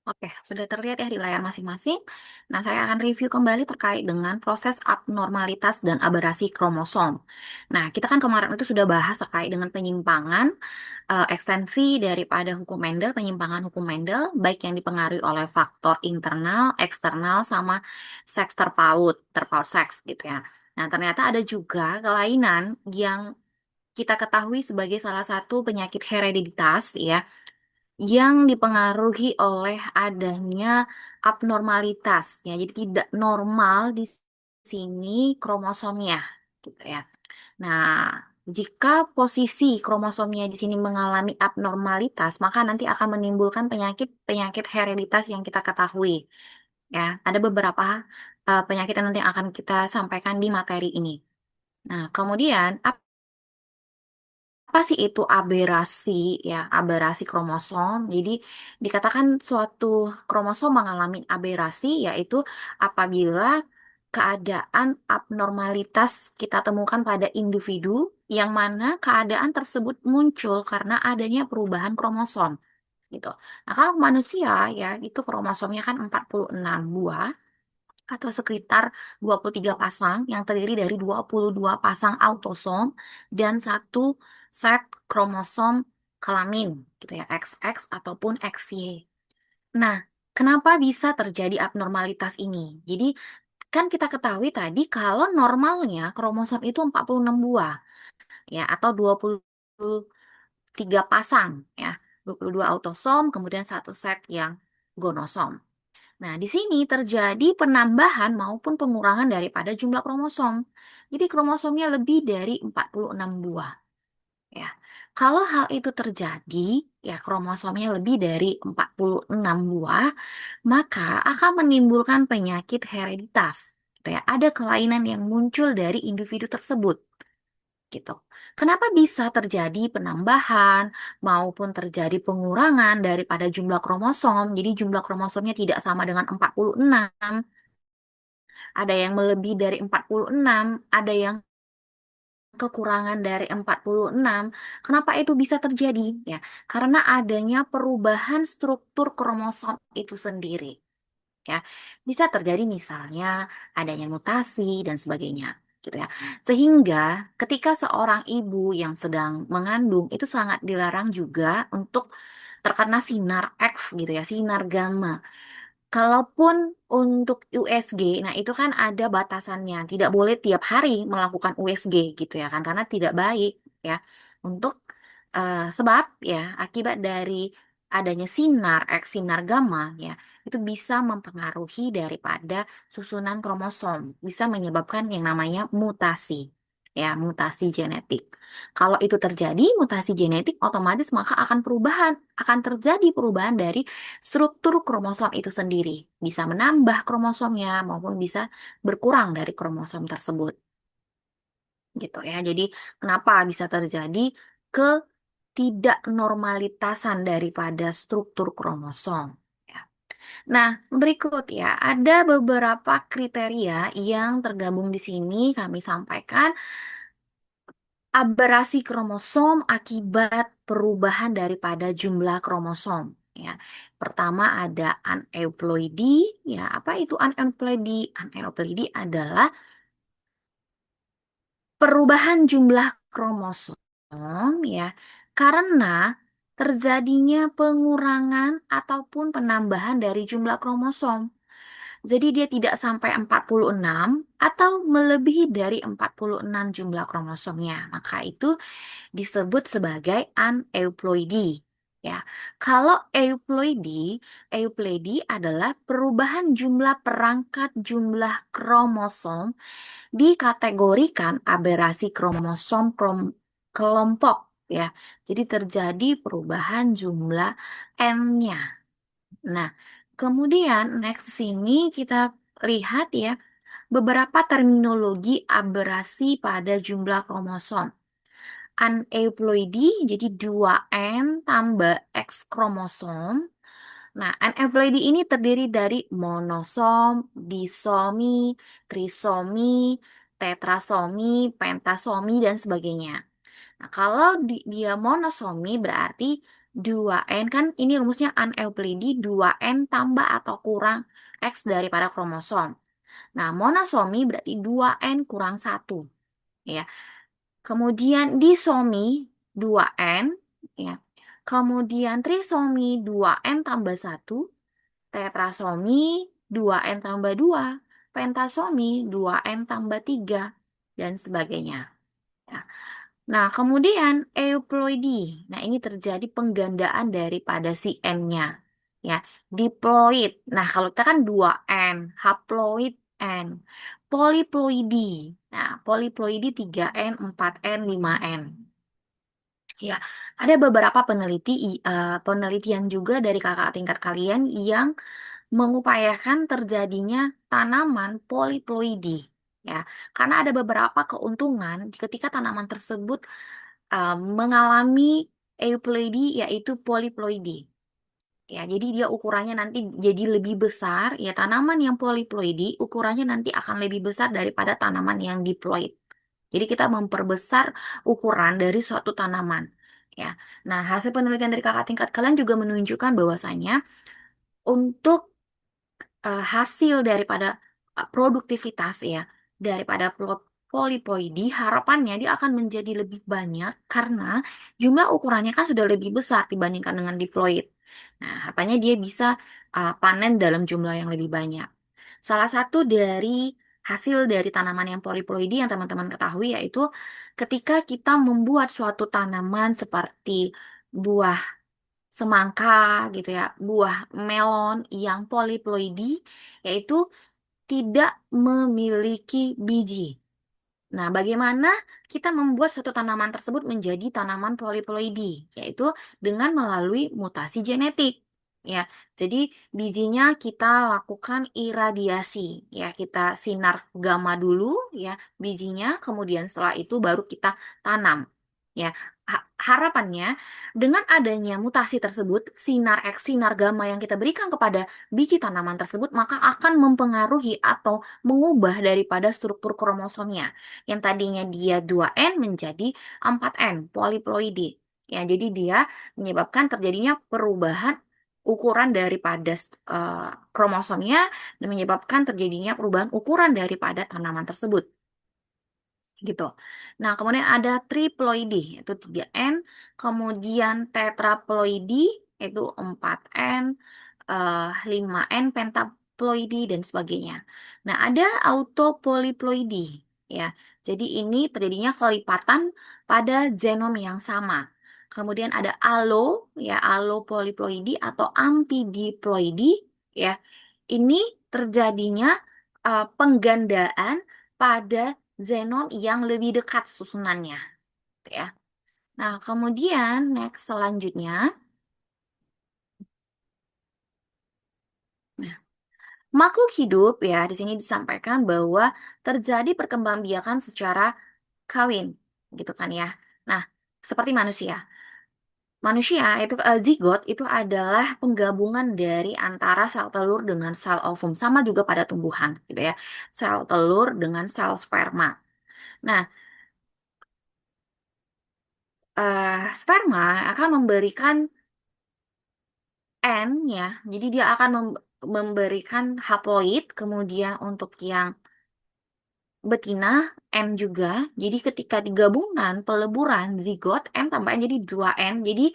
Oke, sudah terlihat ya di layar masing-masing. Nah, saya akan review kembali terkait dengan proses abnormalitas dan aberasi kromosom. Nah, kita kan kemarin itu sudah bahas terkait dengan penyimpangan ekstensi daripada hukum Mendel, penyimpangan hukum Mendel, baik yang dipengaruhi oleh faktor internal, eksternal, sama seks terpaut seks gitu ya. Nah, ternyata ada juga kelainan yang kita ketahui sebagai salah satu penyakit hereditas ya, yang dipengaruhi oleh adanya abnormalitas ya. Jadi tidak normal di sini kromosomnya gitu ya. Nah, jika posisi kromosomnya di sini mengalami abnormalitas, maka nanti akan menimbulkan penyakit-penyakit hereditas yang kita ketahui ya. Ada beberapa penyakit yang nanti akan kita sampaikan di materi ini. Nah, kemudian apa sih itu aberasi ya, aberasi kromosom? Jadi dikatakan suatu kromosom mengalami aberasi yaitu apabila keadaan abnormalitas kita temukan pada individu yang mana keadaan tersebut muncul karena adanya perubahan kromosom gitu. Nah, kalau manusia ya itu kromosomnya kan 46 buah atau sekitar 23 pasang yang terdiri dari 22 pasang autosom dan satu set kromosom kelamin gitu ya, XX ataupun XY. Nah, kenapa bisa terjadi abnormalitas ini? Jadi, kan kita ketahui tadi kalau normalnya kromosom itu 46 buah ya atau 23 pasang ya. 22 autosom kemudian satu set yang gonosom. Nah, di sini terjadi penambahan maupun pengurangan daripada jumlah kromosom. Jadi kromosomnya lebih dari 46 buah, ya. Kalau hal itu terjadi, ya kromosomnya lebih dari 46 buah, maka akan menimbulkan penyakit hereditas. Gitu ya. Ada kelainan yang muncul dari individu tersebut gitu. Kenapa bisa terjadi penambahan maupun terjadi pengurangan daripada jumlah kromosom? Jadi jumlah kromosomnya tidak sama dengan 46, ada yang melebihi dari 46, ada yang kekurangan dari 46. Kenapa itu bisa terjadi? Ya, karena adanya perubahan struktur kromosom itu sendiri. Ya, bisa terjadi misalnya adanya mutasi dan sebagainya, gitu ya. Sehingga ketika seorang ibu yang sedang mengandung itu sangat dilarang juga untuk terkena sinar X gitu ya, sinar gamma. Kalaupun untuk USG, nah itu kan ada batasannya, tidak boleh tiap hari melakukan USG gitu ya kan, karena tidak baik ya untuk sebab ya akibat dari adanya sinar X, sinar gamma ya, itu bisa mempengaruhi daripada susunan kromosom, bisa menyebabkan yang namanya mutasi, ya, mutasi genetik. Kalau itu terjadi, mutasi genetik otomatis maka akan terjadi perubahan dari struktur kromosom itu sendiri. Bisa menambah kromosomnya maupun bisa berkurang dari kromosom tersebut. Gitu ya. Jadi kenapa bisa terjadi ketidaknormalitasan daripada struktur kromosom. Ya. Nah, berikut ya, ada beberapa kriteria yang tergabung di sini kami sampaikan. Aberasi kromosom akibat perubahan daripada jumlah kromosom. Ya, pertama ada aneuploidy. Ya, apa itu aneuploidy? Aneuploidy adalah perubahan jumlah kromosom ya karena terjadinya pengurangan ataupun penambahan dari jumlah kromosom. Jadi dia tidak sampai 46 atau melebihi dari 46 jumlah kromosomnya. Maka itu disebut sebagai aneuploidy. Ya, kalau euploidy adalah perubahan jumlah perangkat jumlah kromosom dikategorikan aberasi kromosom kelompok ya. Jadi terjadi perubahan jumlah N-nya. Nah, kemudian next sini kita lihat ya beberapa terminologi aberasi pada jumlah kromosom. Aneuploidy jadi 2N tambah X kromosom. Nah, aneuploidy ini terdiri dari monosom, disomi, trisomi, tetrasomi, pentasomi, dan sebagainya. Nah, kalau dia monosomi berarti 2N kan ini rumusnya aneuploidy 2N tambah atau kurang X daripada kromosom. Nah, monosomi berarti 2N kurang 1. Ya. Kemudian disomi 2N. Ya. Kemudian trisomi 2N tambah 1. Tetrasomi 2N tambah 2. Pentasomi 2N tambah 3. Dan sebagainya. Ya. Nah, kemudian euploidi. Nah, ini terjadi penggandaan daripada si N-nya. Ya, diploid. Nah, kalau kita kan 2N, haploid N. Poliploidi. Nah, poliploidi 3N, 4N, 5N. Ya, ada beberapa penelitian juga dari kakak tingkat kalian yang mengupayakan terjadinya tanaman poliploidi. Ya, karena ada beberapa keuntungan ketika tanaman tersebut mengalami euploidi yaitu poliploidi. Ya, jadi dia ukurannya nanti jadi lebih besar. Ya, tanaman yang poliploidi ukurannya nanti akan lebih besar daripada tanaman yang diploid. Jadi kita memperbesar ukuran dari suatu tanaman. Ya, nah hasil penelitian dari kakak tingkat kalian juga menunjukkan bahwasanya untuk hasil daripada produktivitas ya daripada poliploidi harapannya dia akan menjadi lebih banyak karena jumlah ukurannya kan sudah lebih besar dibandingkan dengan diploid. Nah, harapannya dia bisa panen dalam jumlah yang lebih banyak. Salah satu dari hasil dari tanaman yang poliploidi yang teman-teman ketahui yaitu ketika kita membuat suatu tanaman seperti buah semangka gitu ya, buah melon yang poliploidi yaitu tidak memiliki biji. Nah, bagaimana kita membuat suatu tanaman tersebut menjadi tanaman poliploidi, yaitu dengan melalui mutasi genetik. Ya, jadi bijinya kita lakukan iradiasi, ya kita sinar gamma dulu, ya bijinya, kemudian setelah itu baru kita tanam. Ya, harapannya dengan adanya mutasi tersebut, sinar X, sinar gamma yang kita berikan kepada biji tanaman tersebut, maka akan mempengaruhi atau mengubah daripada struktur kromosomnya yang tadinya dia 2N menjadi 4N, poliploidi. Ya, jadi dia menyebabkan terjadinya perubahan ukuran daripada kromosomnya dan menyebabkan terjadinya perubahan ukuran daripada tanaman tersebut. Gitu. Nah, kemudian ada triploidi, yaitu 3N, kemudian tetraploidi, yaitu 4N, 5N, pentaploidi, dan sebagainya. Nah, ada autopoliploidi, ya. Jadi ini terjadinya kelipatan pada genom yang sama. Kemudian ada ya, allopoliploidi atau ampidiploidi, ya. Ini terjadinya penggandaan pada Zenon yang lebih dekat susunannya, gitu ya. Nah, kemudian next selanjutnya, nah, makhluk hidup ya di sini disampaikan bahwa terjadi perkembangbiakan secara kawin, gitu kan ya. Nah, seperti manusia. Manusia itu zigot itu adalah penggabungan dari antara sel telur dengan sel ovum, sama juga pada tumbuhan, gitu ya. Sel telur dengan sel sperma. Nah, sperma akan memberikan N ya. Jadi dia akan memberikan haploid, kemudian untuk yang betina N juga. Jadi ketika digabungkan peleburan zigot N tambah N jadi 2N. Jadi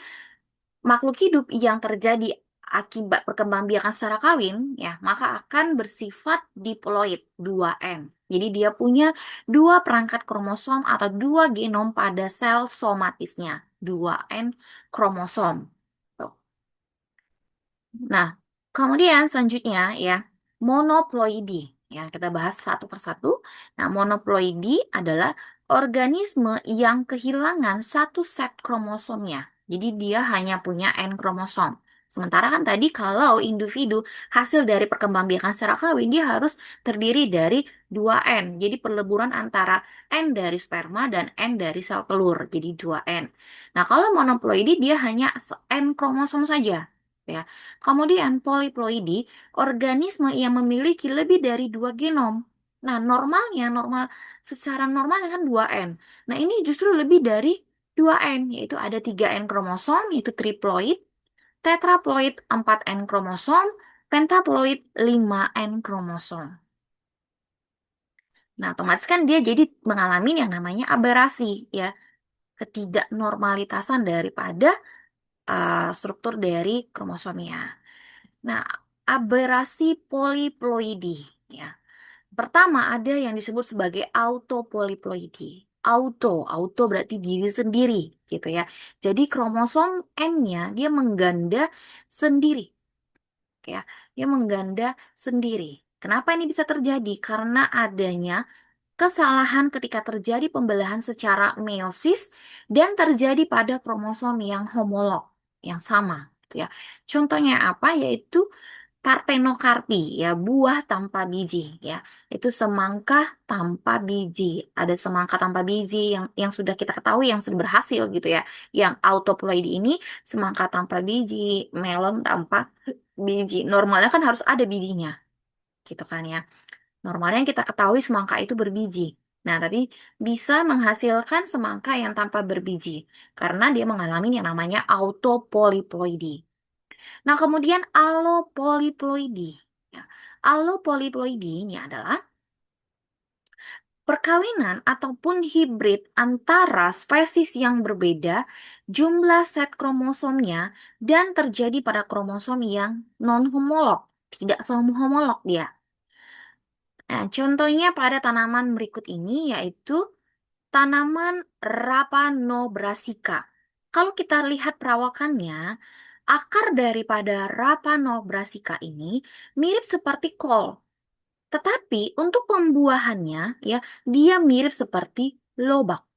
makhluk hidup yang terjadi akibat perkembangbiakan secara kawin ya, maka akan bersifat diploid 2N. Jadi dia punya dua perangkat kromosom atau dua genom pada sel somatisnya, 2N kromosom. Tuh. Nah, kemudian selanjutnya ya, monoploidi. Ya, kita bahas satu persatu. Nah, monoploidi adalah organisme yang kehilangan satu set kromosomnya. Jadi dia hanya punya N kromosom. Sementara kan tadi kalau individu hasil dari perkembangbiakan secara kawin dia harus terdiri dari 2N. Jadi perleburan antara N dari sperma dan N dari sel telur. Jadi 2N. Nah, kalau monoploidi dia hanya N kromosom saja. Ya. Kemudian poliploidi, organisme yang memiliki lebih dari dua genom. Nah, normalnya, secara normalnya kan 2N. Nah, ini justru lebih dari 2N, yaitu ada 3N kromosom, yaitu triploid, tetraploid 4N kromosom, pentaploid 5N kromosom. Nah, otomatis kan dia jadi mengalami yang namanya aberasi, ya, ketidaknormalitasan daripada struktur dari kromosomnya. Nah, aberasi poliploidi, ya. Pertama ada yang disebut sebagai autopoliploidi. Auto berarti diri sendiri, gitu ya. Jadi kromosom N-nya dia mengganda sendiri, ya. Dia mengganda sendiri. Kenapa ini bisa terjadi? Karena adanya kesalahan ketika terjadi pembelahan secara meiosis dan terjadi pada kromosom yang homolog, yang sama, gitu ya. Contohnya apa? Yaitu partenokarpi, ya, buah tanpa biji, ya. Itu semangka tanpa biji. Ada semangka tanpa biji yang sudah kita ketahui yang sudah berhasil, gitu ya. Yang autoploid ini semangka tanpa biji, melon tanpa biji. Normalnya kan harus ada bijinya, gitu kan ya. Normalnya yang kita ketahui semangka itu berbiji. Nah, tapi bisa menghasilkan semangka yang tanpa berbiji karena dia mengalami yang namanya autopolyploidy. Nah, kemudian allopolyploidy. Ya, allopolyploidy ini adalah perkawinan ataupun hibrid antara spesies yang berbeda, jumlah set kromosomnya, dan terjadi pada kromosom yang non-homolog. Tidak homolog dia. Nah, contohnya pada tanaman berikut ini yaitu tanaman Rapanobrassica. Kalau kita lihat perawakannya, akar daripada Rapanobrassica ini mirip seperti kol. Tetapi untuk pembuahannya ya, dia mirip seperti lobak,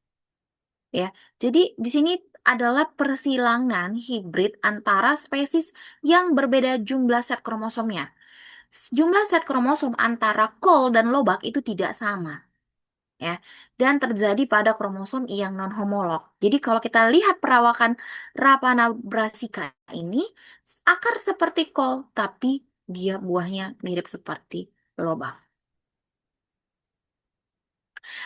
ya. Jadi di sini adalah persilangan hibrid antara spesies yang berbeda jumlah set kromosomnya. Jumlah set kromosom antara kol dan lobak itu tidak sama, ya, dan terjadi pada kromosom yang non homolog. Jadi kalau kita lihat perawakan Rapanabrassica ini akar seperti kol tapi dia buahnya mirip seperti lobak.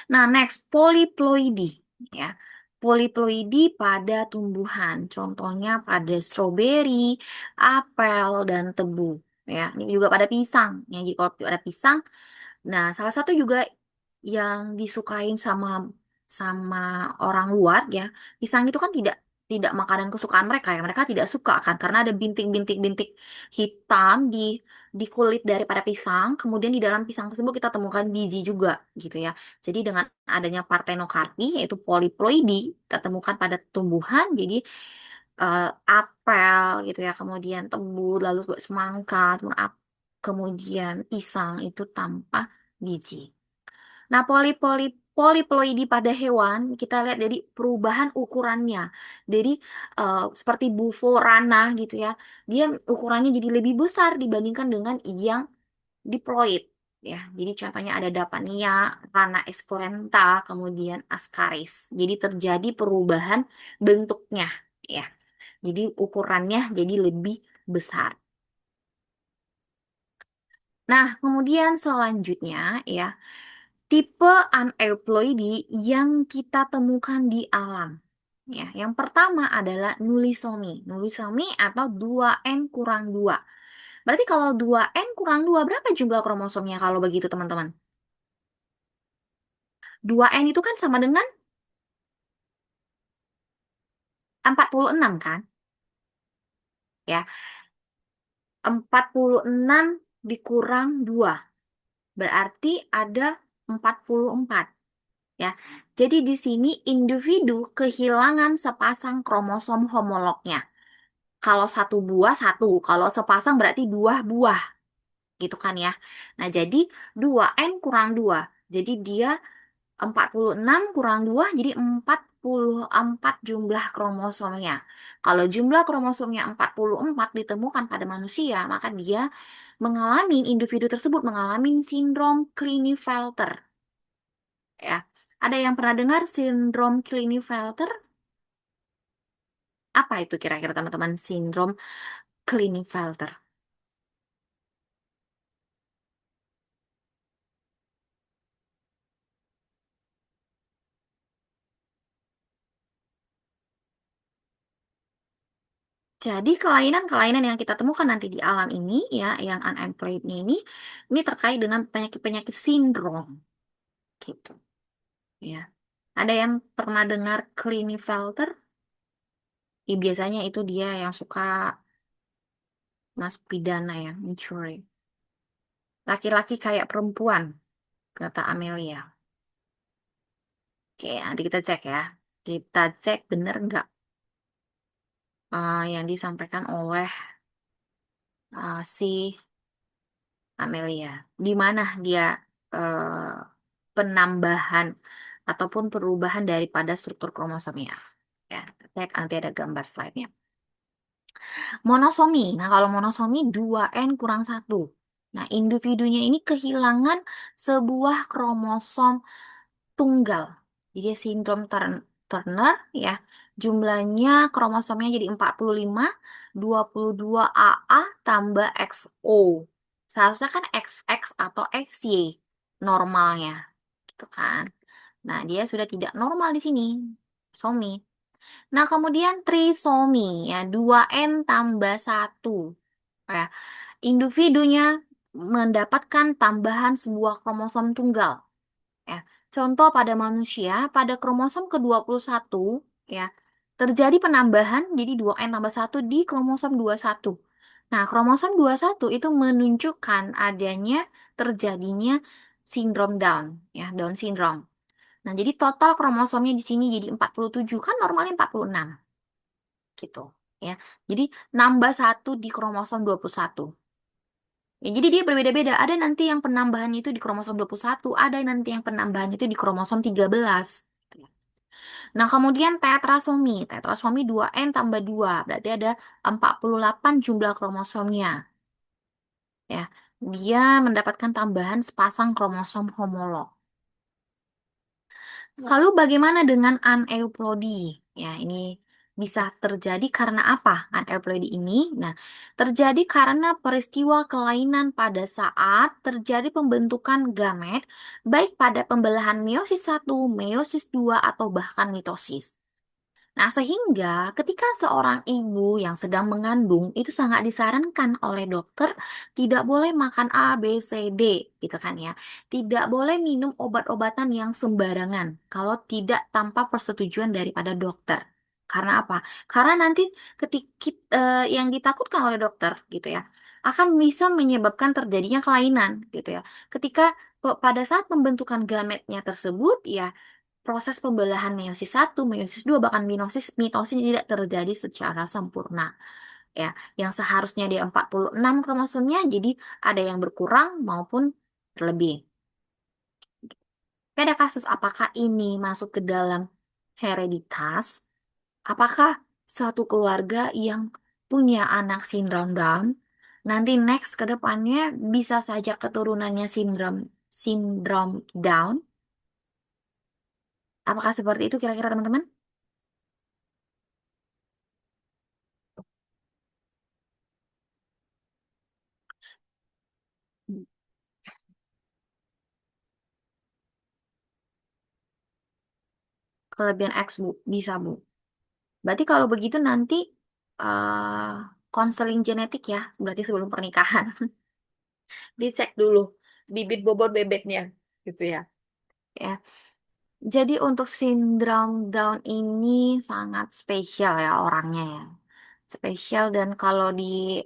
Nah, next poliploidi, ya. Poliploidi pada tumbuhan, contohnya pada stroberi, apel dan tebu, ya. Ini juga pada pisang, ya. Jadi kalau pada pisang, nah, salah satu juga yang disukain sama sama orang luar, ya, pisang itu kan tidak makanan kesukaan mereka, ya. Mereka tidak suka kan karena ada bintik-bintik-bintik hitam di kulit daripada pisang. Kemudian di dalam pisang tersebut kita temukan biji juga, gitu ya. Jadi dengan adanya partenokarpi yaitu poliploidi kita temukan pada tumbuhan. Jadi apel, gitu ya, kemudian tebu, lalu semangka, kemudian pisang itu tanpa biji. Nah, poliploidi pada hewan kita lihat dari perubahan ukurannya. Jadi seperti bufo ranah, gitu ya. Dia ukurannya jadi lebih besar dibandingkan dengan yang diploid, ya. Jadi contohnya ada Dapania, Rana esculenta, kemudian Ascaris. Jadi terjadi perubahan bentuknya, ya. Jadi ukurannya jadi lebih besar. Nah, kemudian selanjutnya, ya, tipe aneuploidi yang kita temukan di alam. Ya, yang pertama adalah nulisomi. Nulisomi atau 2N kurang 2. Berarti kalau 2N kurang 2 berapa jumlah kromosomnya kalau begitu, teman-teman? 2N itu kan sama dengan 46 kan? Ya, 46 dikurang 2 berarti ada 44. Ya. Jadi di sini individu kehilangan sepasang kromosom homolognya. Kalau satu buah satu, kalau sepasang berarti dua buah, gitu kan ya. Nah, jadi 2N kurang 2. Jadi dia 46 kurang 2 jadi 44 jumlah kromosomnya. Kalau jumlah kromosomnya 44 ditemukan pada manusia, maka dia mengalami, individu tersebut mengalami sindrom Klinefelter, ya. Ada yang pernah dengar sindrom Klinefelter? Apa itu kira-kira, teman-teman, sindrom Klinefelter? Jadi kelainan-kelainan yang kita temukan nanti di alam ini ya, yang unemployed-nya ini terkait dengan penyakit-penyakit sindrom gitu ya. Ada yang pernah dengar Klinefelter? Ya, biasanya itu dia yang suka masuk pidana ya, mencuri. Laki-laki kayak perempuan, kata Amelia. Oke, nanti kita cek ya. Kita cek bener nggak yang disampaikan oleh si Amelia. Di mana dia eh, penambahan ataupun perubahan daripada struktur kromosomnya. Ya, cek nanti ada gambar slide-nya. Monosomi. Nah, kalau monosomi 2N kurang satu. Nah, individunya ini kehilangan sebuah kromosom tunggal. Jadi sindrom Turner ya, jumlahnya kromosomnya jadi 45, 22AA tambah XO. Seharusnya kan XX atau XY normalnya, gitu kan. Nah, dia sudah tidak normal di sini. Somi. Nah, kemudian trisomi ya, 2N tambah satu. Ya, individunya mendapatkan tambahan sebuah kromosom tunggal. Ya, contoh pada manusia, pada kromosom ke-21 ya, terjadi penambahan jadi 2N tambah satu di kromosom 21. Nah, kromosom 21 itu menunjukkan adanya terjadinya sindrom Down, ya, Down syndrome. Nah, jadi total kromosomnya di sini jadi 47, kan normalnya 46 gitu, ya. Jadi nambah satu di kromosom 21. Ya, jadi dia berbeda-beda. Ada nanti yang penambahan itu di kromosom 21, ada nanti yang penambahan itu di kromosom 13. Nah, kemudian tetrasomi. Tetrasomi 2N tambah 2, berarti ada 48 jumlah kromosomnya. Ya, dia mendapatkan tambahan sepasang kromosom homolog. Lalu bagaimana dengan aneuploidi? Ya, ini bisa terjadi karena apa? Aneuploidi ini, nah, terjadi karena peristiwa kelainan pada saat terjadi pembentukan gamet, baik pada pembelahan meiosis satu, meiosis 2, atau bahkan mitosis. Nah, sehingga ketika seorang ibu yang sedang mengandung itu sangat disarankan oleh dokter tidak boleh makan A, B, C, D, gitu kan ya. Tidak boleh minum obat-obatan yang sembarangan kalau tidak tanpa persetujuan daripada dokter. Karena apa? Karena nanti ketika yang ditakutkan oleh dokter gitu ya, akan bisa menyebabkan terjadinya kelainan gitu ya. Ketika pada saat pembentukan gametnya tersebut ya proses pembelahan meiosis satu, meiosis 2, bahkan mitosis tidak terjadi secara sempurna. Ya, yang seharusnya dia 46 kromosomnya jadi ada yang berkurang maupun berlebih. Ada kasus apakah ini masuk ke dalam hereditas? Apakah suatu keluarga yang punya anak sindrom Down nanti next ke depannya bisa saja keturunannya sindrom sindrom Down? Apakah seperti itu kira-kira teman-teman? Kelebihan X, Bu. Bisa, Bu. Berarti kalau begitu nanti eh konseling genetik ya, berarti sebelum pernikahan. Dicek dulu bibit bobot bebeknya, gitu ya. Ya. Jadi untuk sindrom Down ini sangat spesial ya orangnya ya. Spesial dan kalau di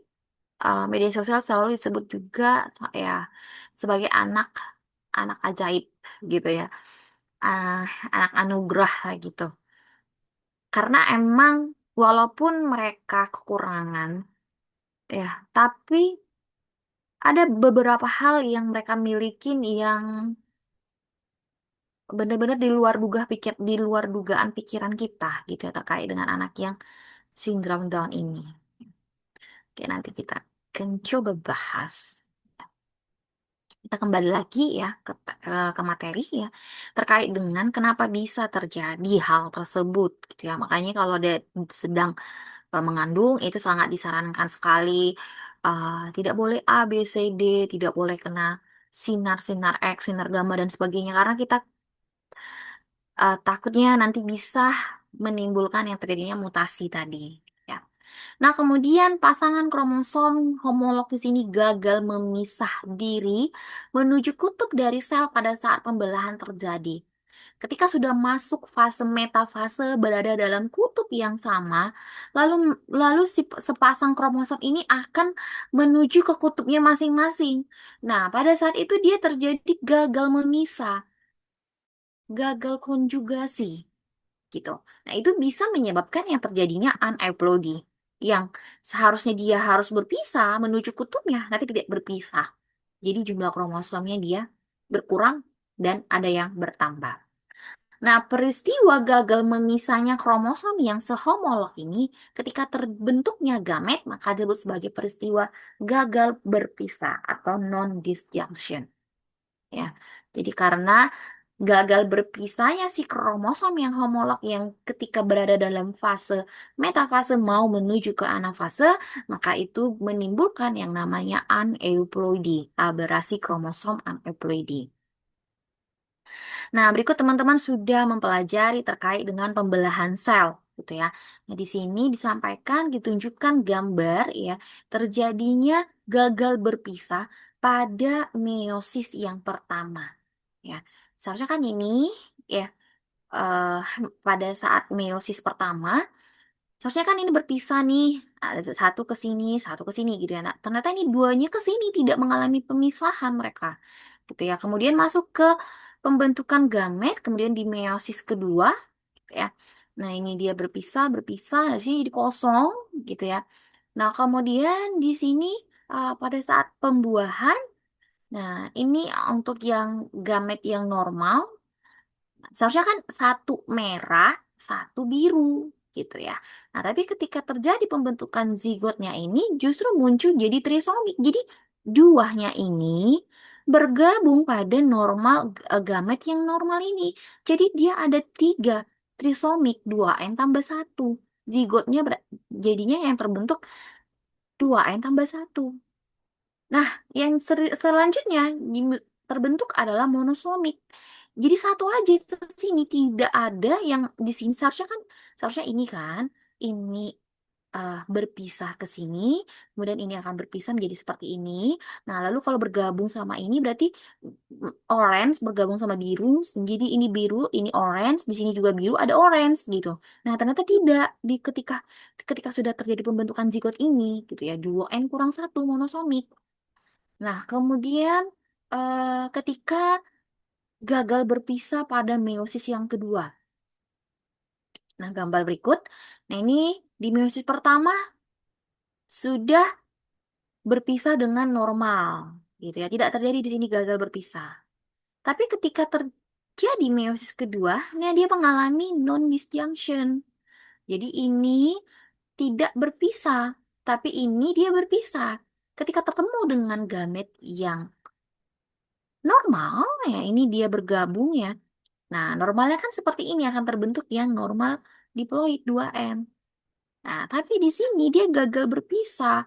media sosial selalu disebut juga ya sebagai anak anak ajaib gitu ya. Ah, anak anugerah lah gitu. Karena emang walaupun mereka kekurangan, ya, tapi ada beberapa hal yang mereka milikin yang benar-benar di luar di luar dugaan pikiran kita gitu ya terkait dengan anak yang sindrom Down ini. Oke, nanti kita akan coba bahas. Kita kembali lagi ya ke materi ya terkait dengan kenapa bisa terjadi hal tersebut gitu ya. Makanya kalau dia sedang mengandung itu sangat disarankan sekali tidak boleh A, B, C, D, tidak boleh kena sinar-sinar X, sinar gamma dan sebagainya karena kita takutnya nanti bisa menimbulkan yang terjadinya mutasi tadi ya. Nah, kemudian pasangan kromosom homolog di sini gagal memisah diri menuju kutub dari sel pada saat pembelahan terjadi. Ketika sudah masuk fase metafase berada dalam kutub yang sama, lalu lalu si sepasang kromosom ini akan menuju ke kutubnya masing-masing. Nah, pada saat itu dia terjadi gagal memisah, gagal konjugasi gitu. Nah, itu bisa menyebabkan yang terjadinya aneuploidy, yang seharusnya dia harus berpisah menuju kutubnya, tapi tidak berpisah. Jadi jumlah kromosomnya dia berkurang dan ada yang bertambah. Nah, peristiwa gagal memisahnya kromosom yang sehomolog ini, ketika terbentuknya gamet, maka disebut sebagai peristiwa gagal berpisah atau non-disjunction. Ya, jadi karena gagal berpisahnya si kromosom yang homolog yang ketika berada dalam fase metafase mau menuju ke anafase, maka itu menimbulkan yang namanya aneuploidy, aberasi kromosom aneuploidy. Nah, berikut teman-teman sudah mempelajari terkait dengan pembelahan sel, gitu ya. Nah, di sini disampaikan, ditunjukkan gambar ya, terjadinya gagal berpisah pada meiosis yang pertama, ya. Seharusnya kan ini, ya, eh, pada saat meiosis pertama, seharusnya kan ini berpisah nih, ada satu ke sini, satu ke sini gitu ya. Nah, ternyata ini duanya ke sini tidak mengalami pemisahan mereka, gitu ya. Kemudian masuk ke pembentukan gamet, kemudian di meiosis kedua, gitu ya. Nah, ini dia berpisah, berpisah, di sini jadi kosong, gitu ya. Nah, kemudian di sini pada saat pembuahan, nah ini untuk yang gamet yang normal. Seharusnya kan satu merah, satu biru, gitu ya. Nah, tapi ketika terjadi pembentukan zigotnya ini justru muncul jadi trisomik. Jadi duanya ini bergabung pada normal gamet yang normal ini. Jadi dia ada tiga trisomik, dua n tambah satu. Zigotnya jadinya yang terbentuk dua n tambah satu. Nah, yang selanjutnya terbentuk adalah monosomik. Jadi satu aja ke sini, tidak ada yang di sini. Seharusnya ini kan, ini berpisah ke sini, kemudian ini akan berpisah menjadi seperti ini. Nah, lalu kalau bergabung sama ini berarti orange bergabung sama biru, jadi ini biru, ini orange, di sini juga biru, ada orange gitu. Nah, ternyata tidak di ketika ketika sudah terjadi pembentukan zigot ini gitu ya, duo N kurang satu monosomik. Nah, kemudian ketika gagal berpisah pada meiosis yang kedua. Nah, gambar berikut. Nah, ini di meiosis pertama sudah berpisah dengan normal, gitu ya. Tidak terjadi di sini gagal berpisah. Tapi ketika terjadi meiosis kedua, nah dia mengalami non-disjunction. Jadi ini tidak berpisah, tapi ini dia berpisah. Ketika ketemu dengan gamet yang normal, ya ini dia bergabung ya. Nah, normalnya kan seperti ini akan terbentuk yang normal diploid 2N. Nah, tapi di sini dia gagal berpisah.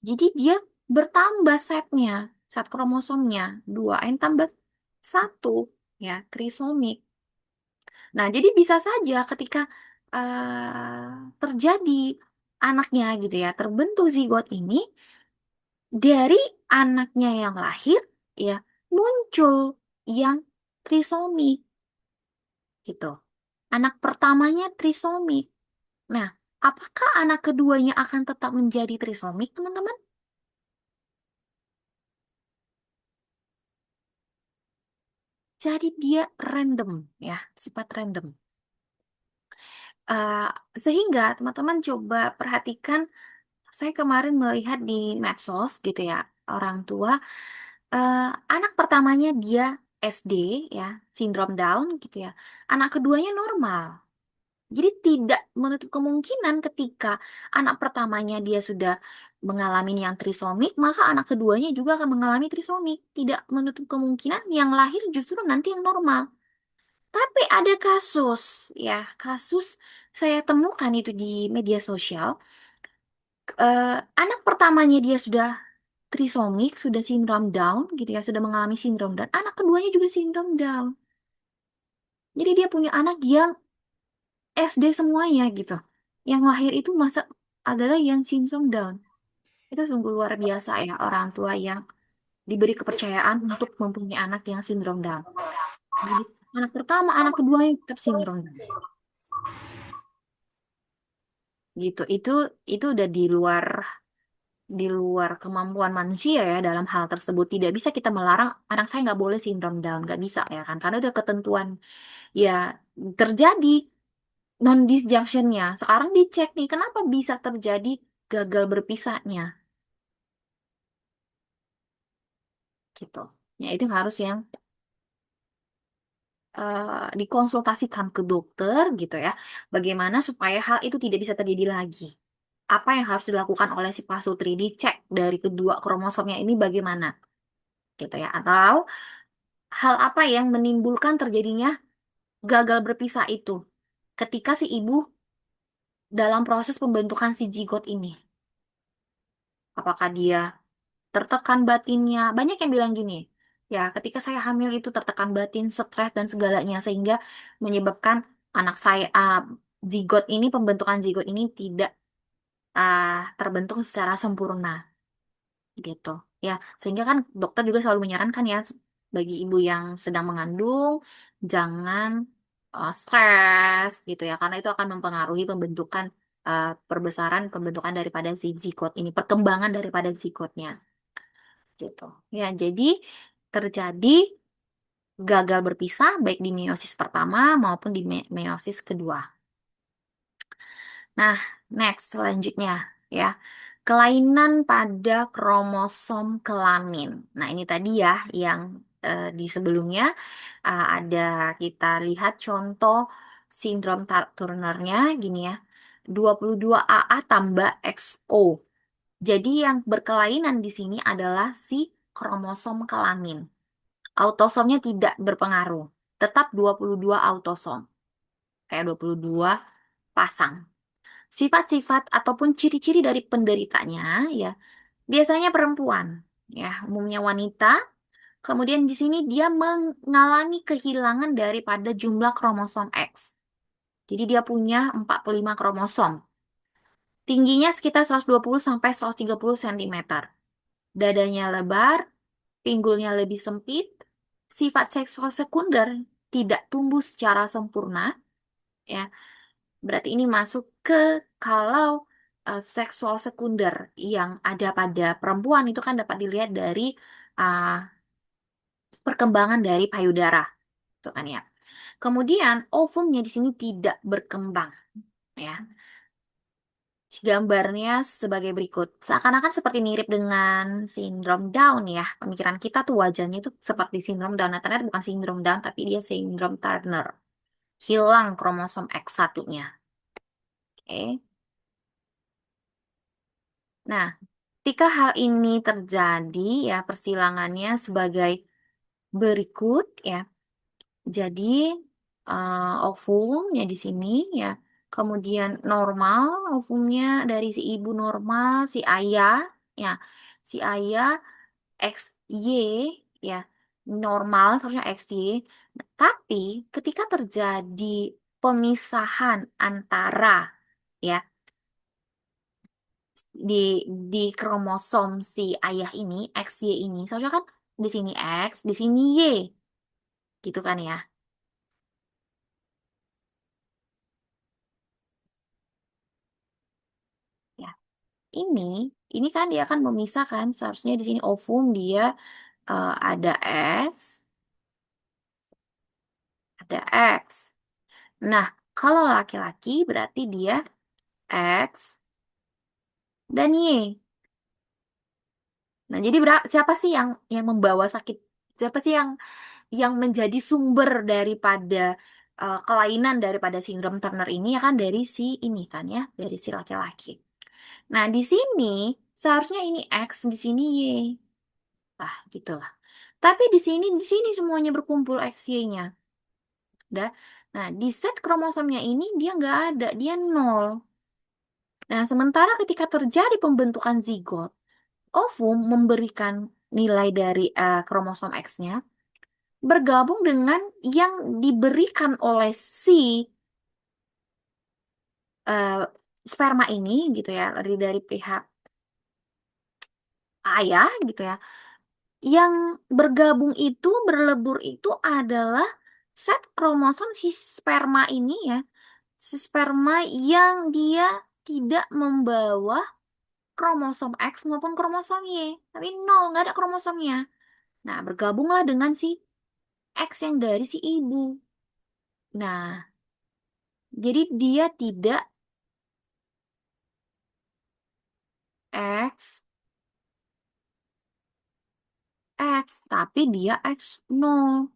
Jadi dia bertambah setnya, set kromosomnya 2N tambah satu ya, trisomik. Nah, jadi bisa saja ketika terjadi anaknya gitu ya, terbentuk zigot ini dari anaknya yang lahir ya muncul yang trisomik gitu. Anak pertamanya trisomik. Nah, apakah anak keduanya akan tetap menjadi trisomik, teman-teman? Jadi dia random, ya, sifat random. Eh, Sehingga teman-teman coba perhatikan, saya kemarin melihat di medsos gitu ya, orang tua, eh, anak pertamanya dia SD, ya, sindrom Down gitu ya. Anak keduanya normal. Jadi tidak menutup kemungkinan ketika anak pertamanya dia sudah mengalami yang trisomik, maka anak keduanya juga akan mengalami trisomik. Tidak menutup kemungkinan yang lahir justru nanti yang normal. Tapi ada kasus, ya, kasus saya temukan itu di media sosial. Anak pertamanya dia sudah trisomik, sudah sindrom Down, gitu ya, sudah mengalami sindrom Down. Anak keduanya juga sindrom Down. Jadi dia punya anak yang SD semuanya gitu. Yang lahir itu masa adalah yang sindrom Down. Itu sungguh luar biasa ya orang tua yang diberi kepercayaan untuk mempunyai anak yang sindrom Down. Jadi anak pertama, anak kedua yang tetap sindrom Down. Gitu. Itu udah di luar kemampuan manusia ya dalam hal tersebut. Tidak bisa kita melarang anak saya nggak boleh sindrom Down, nggak bisa ya kan? Karena itu ketentuan ya terjadi non disjunctionnya. Sekarang dicek nih, kenapa bisa terjadi gagal berpisahnya gitu. Ya itu harus yang dikonsultasikan ke dokter gitu ya. Bagaimana supaya hal itu tidak bisa terjadi lagi. Apa yang harus dilakukan oleh si pasutri, dicek dari kedua kromosomnya ini bagaimana gitu ya. Atau hal apa yang menimbulkan terjadinya gagal berpisah itu ketika si ibu dalam proses pembentukan si zigot ini. Apakah dia tertekan batinnya? Banyak yang bilang gini, ya ketika saya hamil itu tertekan batin, stres dan segalanya sehingga menyebabkan anak saya zigot ini pembentukan zigot ini tidak terbentuk secara sempurna gitu. Ya, sehingga kan dokter juga selalu menyarankan ya bagi ibu yang sedang mengandung jangan stres gitu ya karena itu akan mempengaruhi perbesaran pembentukan daripada si zigot ini, perkembangan daripada zigotnya gitu. Ya, jadi terjadi gagal berpisah baik di meiosis pertama maupun di meiosis kedua. Nah, next selanjutnya ya. Kelainan pada kromosom kelamin. Nah, ini tadi ya yang di sebelumnya ada kita lihat contoh sindrom Turnernya gini ya. 22AA tambah XO. Jadi yang berkelainan di sini adalah si kromosom kelamin. Autosomnya tidak berpengaruh. Tetap 22 autosom. Kayak 22 pasang. Sifat-sifat ataupun ciri-ciri dari penderitanya ya biasanya perempuan ya, umumnya wanita. Kemudian di sini dia mengalami kehilangan daripada jumlah kromosom X. Jadi dia punya 45 kromosom. Tingginya sekitar 120 sampai 130 cm. Dadanya lebar, pinggulnya lebih sempit, sifat seksual sekunder tidak tumbuh secara sempurna, ya. Berarti ini masuk ke kalau seksual sekunder yang ada pada perempuan itu kan dapat dilihat dari uh, perkembangan dari payudara, itu kan ya. Kemudian ovumnya di sini tidak berkembang, ya. Gambarnya sebagai berikut. Seakan-akan seperti mirip dengan sindrom Down ya. Pemikiran kita tuh wajahnya itu seperti sindrom Down. Nah, ternyata bukan sindrom Down, tapi dia sindrom Turner. Hilang kromosom X1-nya. Oke. Nah, ketika hal ini terjadi ya persilangannya sebagai berikut ya. Jadi ovumnya di sini ya. Kemudian normal ovumnya dari si ibu normal, si ayah ya. Si ayah XY ya. Normal seharusnya XY. Tapi ketika terjadi pemisahan antara ya di di kromosom si ayah ini XY ini seharusnya kan di sini X di sini Y gitu kan ya. Ya, ini ini kan dia akan memisahkan seharusnya di sini ovum dia ada X ada X. Nah, kalau laki-laki berarti dia X dan Y. Nah, jadi siapa sih yang membawa sakit, siapa sih yang menjadi sumber daripada kelainan daripada sindrom Turner ini ya kan dari si ini kan ya, dari si laki-laki. Nah, di sini seharusnya ini X, di sini Y. Nah, gitulah. Tapi di sini semuanya berkumpul X, Y-nya. Udah. Nah, di set kromosomnya ini dia nggak ada, dia nol. Nah, sementara ketika terjadi pembentukan zigot, ovum memberikan nilai dari kromosom X-nya bergabung dengan yang diberikan oleh si sperma ini gitu ya, dari pihak ayah gitu ya, yang bergabung itu, berlebur itu adalah set kromosom si sperma ini ya, si sperma yang dia tidak membawa kromosom X maupun kromosom Y, tapi nol, nggak ada kromosomnya. Nah, bergabunglah dengan si X yang dari si ibu. Nah, jadi dia tidak X, X, tapi dia X nol.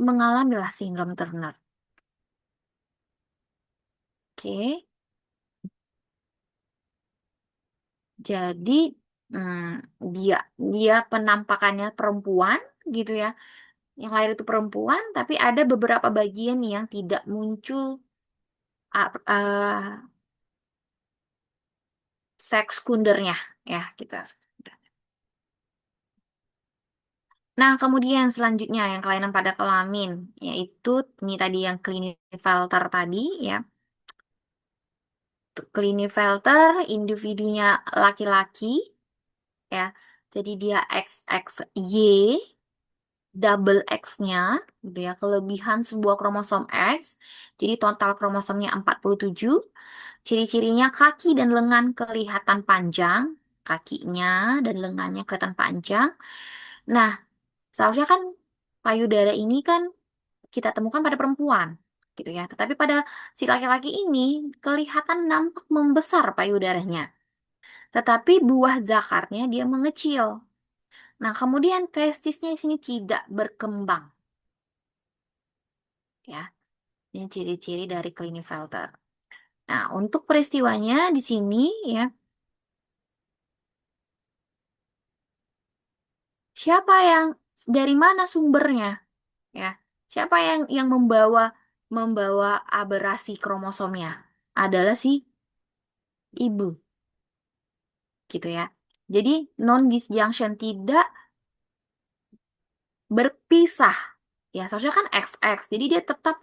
Mengalamilah sindrom Turner. Oke, jadi hmm, dia dia penampakannya perempuan gitu ya. Yang lahir itu perempuan, tapi ada beberapa bagian yang tidak muncul seks sekundernya ya kita. Nah, kemudian selanjutnya yang kelainan pada kelamin, yaitu ini tadi yang Klinefelter tadi ya. Klinefelter individunya laki-laki ya. Jadi dia XXY, double X-nya gitu ya, kelebihan sebuah kromosom X. Jadi total kromosomnya 47. Ciri-cirinya kaki dan lengan kelihatan panjang, kakinya dan lengannya kelihatan panjang. Nah, seharusnya kan payudara ini kan kita temukan pada perempuan, gitu ya. Tetapi pada si laki-laki ini kelihatan nampak membesar payudaranya. Tetapi buah zakarnya dia mengecil. Nah, kemudian testisnya di sini tidak berkembang, ya. Ini ciri-ciri dari Klinefelter. Nah, untuk peristiwanya di sini ya, siapa yang dari mana sumbernya, ya? Siapa yang membawa membawa aberasi kromosomnya? Adalah si ibu, gitu ya. Jadi non disjunction tidak berpisah. Ya, seharusnya kan XX. Jadi dia tetap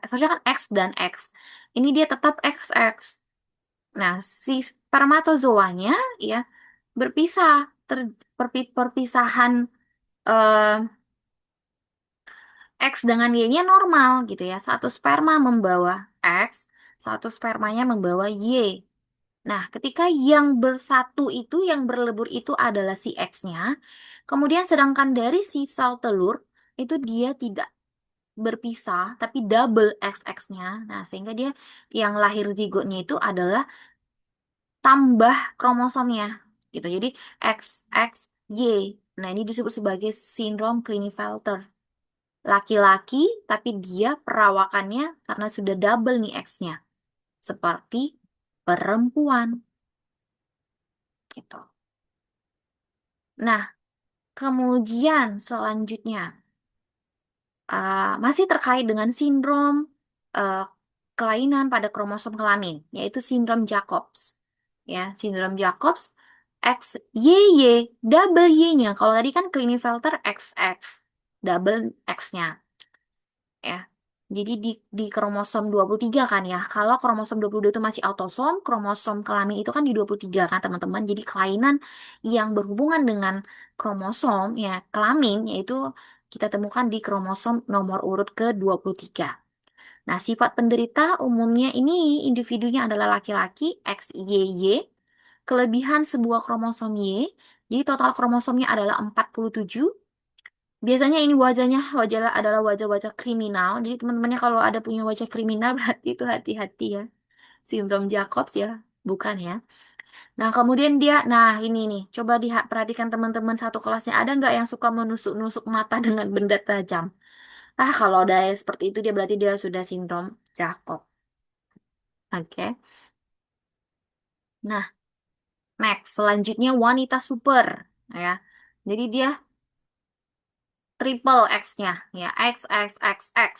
seharusnya kan X dan X. Ini dia tetap XX. Nah, si spermatozoanya ya berpisah. Perpisahan eh, X dengan Y-nya normal gitu ya. Satu sperma membawa X, satu spermanya membawa Y. Nah, ketika yang bersatu itu, yang berlebur itu adalah si X-nya, kemudian sedangkan dari si sel telur, itu dia tidak berpisah, tapi double XX-nya. Nah, sehingga dia yang lahir zigotnya itu adalah tambah kromosomnya. Gitu. Jadi XXY. Nah, ini disebut sebagai sindrom Klinefelter. Laki-laki, tapi dia perawakannya karena sudah double nih X-nya. Seperti perempuan. Gitu. Nah, kemudian selanjutnya masih terkait dengan sindrom uh, kelainan pada kromosom kelamin, yaitu sindrom Jacobs. Ya, sindrom Jacobs XYY, double Y-nya. Kalau tadi kan Klinefelter XX, double X-nya. Ya. Jadi di kromosom 23 kan ya. Kalau kromosom 22 itu masih autosom, kromosom kelamin itu kan di 23 kan teman-teman. Jadi kelainan yang berhubungan dengan kromosom ya kelamin yaitu kita temukan di kromosom nomor urut ke-23. Nah, sifat penderita umumnya ini individunya adalah laki-laki XYY, kelebihan sebuah kromosom Y. Jadi total kromosomnya adalah 47. Biasanya ini wajah adalah wajah-wajah kriminal. Jadi teman-temannya kalau ada punya wajah kriminal berarti itu hati-hati ya. Sindrom Jacobs ya, bukan ya. Nah kemudian dia, nah ini nih, coba perhatikan teman-teman satu kelasnya ada nggak yang suka menusuk-nusuk mata dengan benda tajam? Ah kalau ada seperti itu dia berarti dia sudah sindrom Jacob. Oke. Nah next selanjutnya wanita super ya. Jadi dia triple X-nya ya X X X X.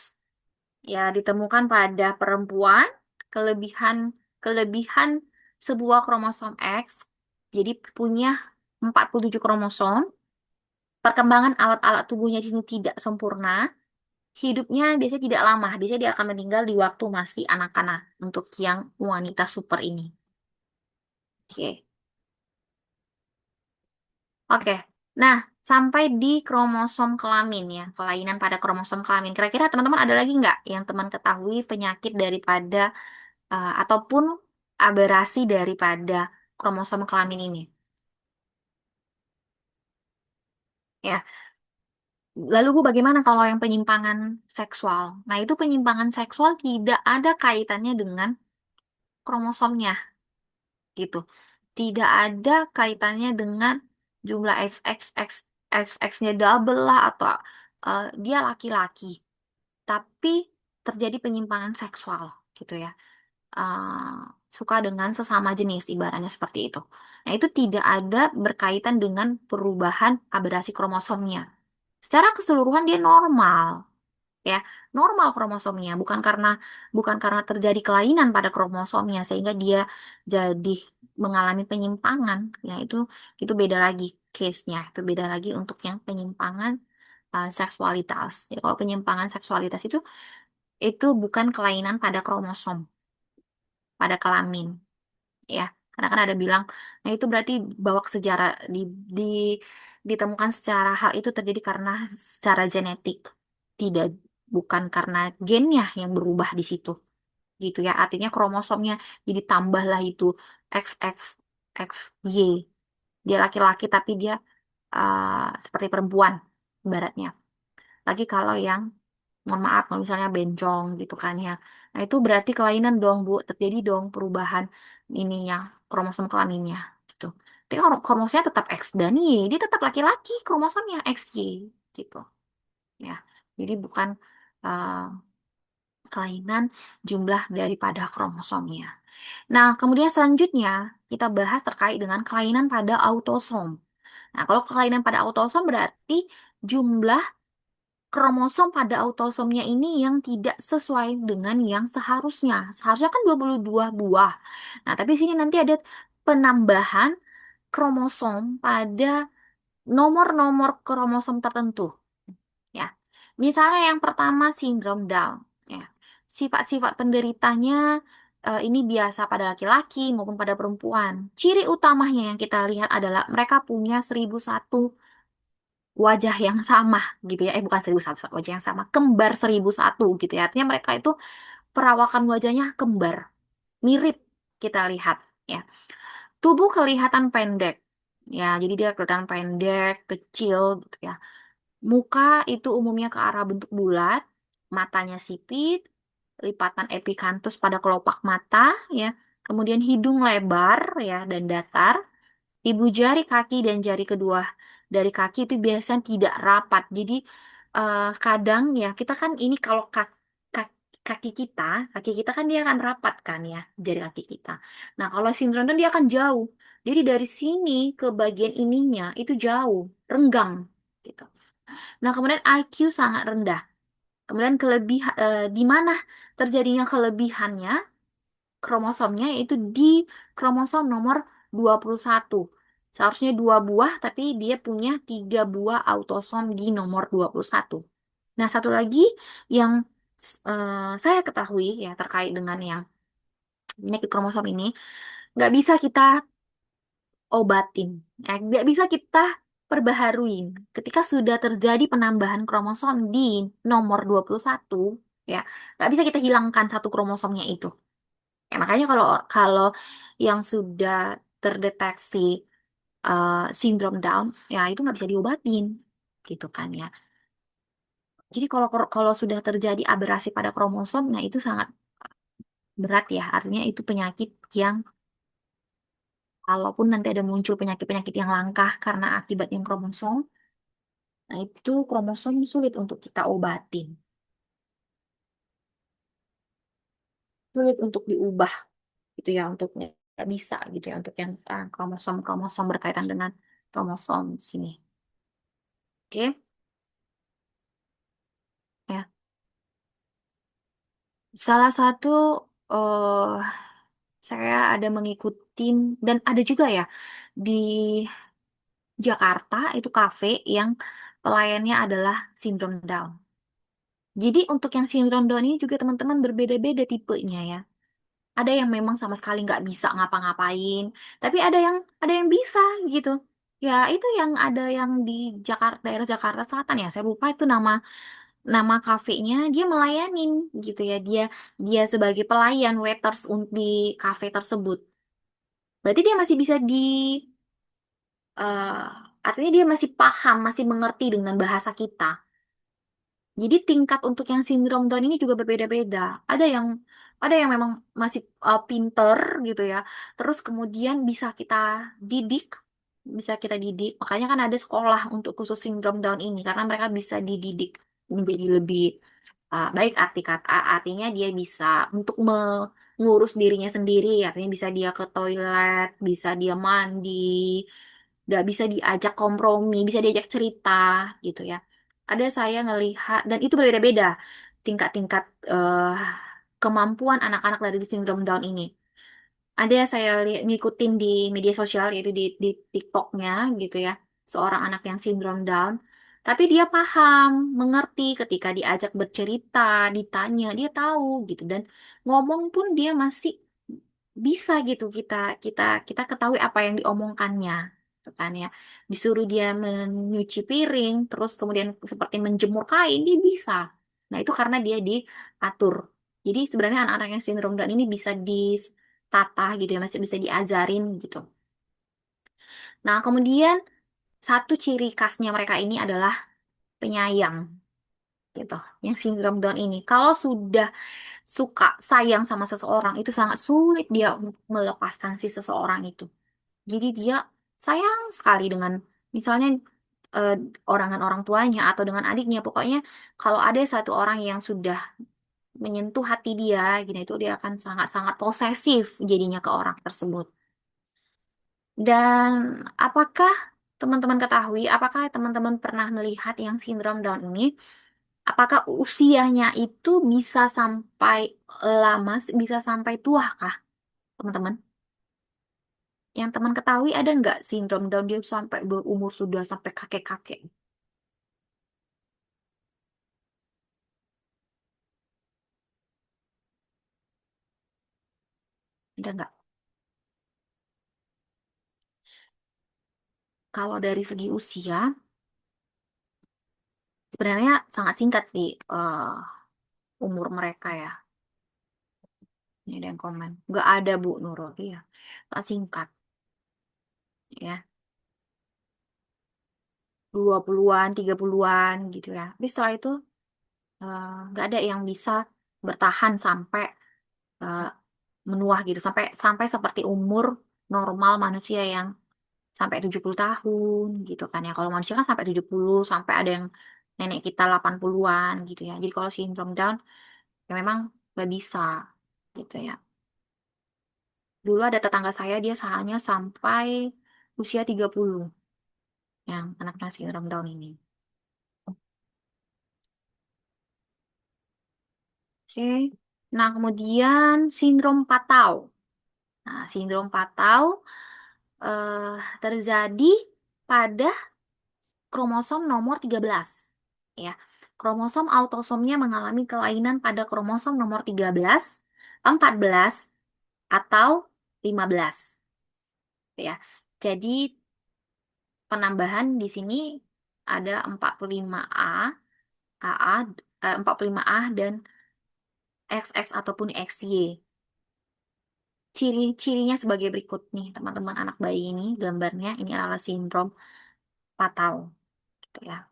Ya ditemukan pada perempuan kelebihan kelebihan sebuah kromosom X jadi punya 47 kromosom, perkembangan alat-alat tubuhnya di sini tidak sempurna, hidupnya biasanya tidak lama. Biasanya dia akan meninggal di waktu masih anak-anak untuk yang wanita super ini. Oke. Oke. Nah, sampai di kromosom kelamin ya, kelainan pada kromosom kelamin. Kira-kira teman-teman ada lagi nggak yang teman ketahui penyakit daripada ataupun aberasi daripada kromosom kelamin ini? Ya. Lalu Bu, bagaimana kalau yang penyimpangan seksual? Nah, itu penyimpangan seksual tidak ada kaitannya dengan kromosomnya, gitu. Tidak ada kaitannya dengan jumlah XXX, XX-nya double lah atau dia laki-laki, tapi terjadi penyimpangan seksual, gitu ya. eh, Suka dengan sesama jenis, ibaratnya seperti itu. Nah, itu tidak ada berkaitan dengan perubahan aberasi kromosomnya. Secara keseluruhan dia normal, ya, normal kromosomnya, bukan karena terjadi kelainan pada kromosomnya sehingga dia jadi mengalami penyimpangan. Ya, itu beda lagi case-nya. Itu beda lagi untuk yang penyimpangan seksualitas. Jadi kalau penyimpangan seksualitas itu bukan kelainan pada kromosom, pada kelamin, ya. Karena kan ada bilang, nah itu berarti bawa ke sejarah di ditemukan secara hal itu terjadi karena secara genetik, tidak bukan karena gennya yang berubah di situ, gitu ya. Artinya kromosomnya jadi tambahlah itu XXXY. Dia laki-laki tapi dia seperti perempuan, ibaratnya. Lagi kalau yang, mohon maaf, kalau misalnya bencong gitu kan ya. Nah, itu berarti kelainan dong, Bu. Terjadi dong perubahan ininya, kromosom kelaminnya gitu. Tapi kromosomnya tetap X dan Y. Dia tetap laki-laki, kromosomnya XY gitu. Ya. Jadi bukan uh, kelainan jumlah daripada kromosomnya. Nah, kemudian selanjutnya kita bahas terkait dengan kelainan pada autosom. Nah, kalau kelainan pada autosom berarti jumlah kromosom pada autosomnya ini yang tidak sesuai dengan yang seharusnya. Seharusnya kan 22 buah. Nah, tapi sini nanti ada penambahan kromosom pada nomor-nomor kromosom tertentu, ya. Misalnya yang pertama sindrom Down, ya. Sifat-sifat penderitanya ini biasa pada laki-laki maupun pada perempuan. Ciri utamanya yang kita lihat adalah mereka punya 1001 wajah yang sama gitu ya. Bukan 1001 wajah yang sama, kembar 1001 gitu ya. Artinya mereka itu perawakan wajahnya kembar, mirip kita lihat, ya. Tubuh kelihatan pendek. Ya, jadi dia kelihatan pendek, kecil gitu ya. Muka itu umumnya ke arah bentuk bulat, matanya sipit, lipatan epikantus pada kelopak mata, ya. Kemudian hidung lebar ya dan datar. Ibu jari kaki dan jari kedua dari kaki itu biasanya tidak rapat. Jadi kadang ya kita kan ini kalau kaki kita kan dia akan rapat kan ya, jari kaki kita. Nah, kalau sindrom Down dia akan jauh. Jadi dari sini ke bagian ininya itu jauh, renggang gitu. Nah, kemudian IQ sangat rendah. Kemudian di mana terjadinya kelebihannya kromosomnya yaitu di kromosom nomor 21. Seharusnya 2 buah, tapi dia punya 3 buah autosom di nomor 21. Nah, satu lagi yang saya ketahui ya terkait dengan yang penyakit kromosom ini, nggak bisa kita obatin, nggak bisa kita perbaharuin. Ketika sudah terjadi penambahan kromosom di nomor 21, ya, nggak bisa kita hilangkan satu kromosomnya itu. Ya, makanya kalau kalau yang sudah terdeteksi sindrom Down, ya itu nggak bisa diobatin, gitu kan ya. Jadi kalau kalau sudah terjadi aberasi pada kromosom, nah itu sangat berat ya. Artinya itu penyakit yang kalaupun nanti ada muncul penyakit-penyakit yang langka karena akibat yang kromosom, nah itu kromosom sulit untuk kita obatin, sulit untuk diubah gitu ya, untuk nggak bisa gitu ya untuk yang kromosom-kromosom berkaitan dengan kromosom sini. Oke, ya. Salah satu eh saya ada mengikuti dan ada juga ya di Jakarta itu kafe yang pelayannya adalah sindrom Down. Jadi untuk yang sindrom Down ini juga teman-teman berbeda-beda tipenya ya. Ada yang memang sama sekali nggak bisa ngapa-ngapain, tapi ada yang bisa gitu. Ya itu yang ada yang di Jakarta, daerah Jakarta Selatan ya. Saya lupa itu nama nama kafenya. Dia melayanin gitu ya. Dia dia sebagai pelayan waiters di kafe tersebut. Berarti dia masih bisa eh, artinya dia masih paham, masih mengerti dengan bahasa kita. Jadi tingkat untuk yang sindrom Down ini juga berbeda-beda. Ada yang memang masih pinter gitu ya. Terus kemudian didik, bisa kita didik. Makanya kan ada sekolah untuk khusus sindrom Down ini karena mereka bisa dididik menjadi lebih baik artinya dia bisa untuk mengurus dirinya sendiri, artinya bisa dia ke toilet, bisa dia mandi, udah bisa diajak kompromi, bisa diajak cerita gitu ya. Ada saya ngelihat dan itu berbeda-beda tingkat-tingkat eh, kemampuan anak-anak dari sindrom Down ini. Ada yang saya lihat ngikutin di media sosial yaitu di TikToknya gitu ya, seorang anak yang sindrom Down. Tapi dia paham, mengerti ketika diajak bercerita, ditanya, dia tahu gitu dan ngomong pun dia masih bisa gitu kita kita kita ketahui apa yang diomongkannya gitu kan ya, disuruh dia menyuci piring terus kemudian seperti menjemur kain dia bisa. Nah itu karena dia diatur. Jadi sebenarnya anak-anak yang sindrom Down ini bisa ditata gitu ya, masih bisa diajarin gitu. Nah kemudian satu ciri khasnya mereka ini adalah penyayang gitu. Yang sindrom Down ini kalau sudah suka sayang sama seseorang itu sangat sulit dia untuk melepaskan si seseorang itu. Jadi dia sayang sekali dengan misalnya eh, orang tuanya atau dengan adiknya. Pokoknya kalau ada satu orang yang sudah menyentuh hati dia, gini itu dia akan sangat-sangat posesif jadinya ke orang tersebut. Dan apakah teman-teman ketahui, apakah teman-teman pernah melihat yang sindrom Down ini? Apakah usianya itu bisa sampai lama, bisa sampai tua kah, teman-teman? Yang teman ketahui ada nggak sindrom Down dia sampai berumur sudah sampai kakek-kakek? Ada nggak? Kalau dari segi usia, sebenarnya sangat singkat sih umur mereka ya. Ini ada yang komen. Nggak ada Bu Nurul. Iya, sangat singkat ya. 20-an, 30-an gitu ya. Tapi setelah itu nggak ada yang bisa bertahan sampai eh, menua gitu. Sampai sampai seperti umur normal manusia yang sampai 70 tahun gitu kan ya. Kalau manusia kan sampai 70 sampai ada yang nenek kita 80-an gitu ya. Jadi kalau sindrom Down ya memang nggak bisa gitu ya. Dulu ada tetangga saya dia hanya sampai usia 30 yang anak-anak sindrom Down ini. Oke. Nah, kemudian sindrom Patau. Nah, sindrom Patau terjadi pada kromosom nomor 13. Ya. Kromosom autosomnya mengalami kelainan pada kromosom nomor 13, 14, atau 15. Ya. Jadi penambahan di sini ada 45A, AA, 45A dan XX ataupun XY. Ciri-cirinya sebagai berikut nih, teman-teman anak bayi ini gambarnya ini adalah sindrom Patau gitu ya.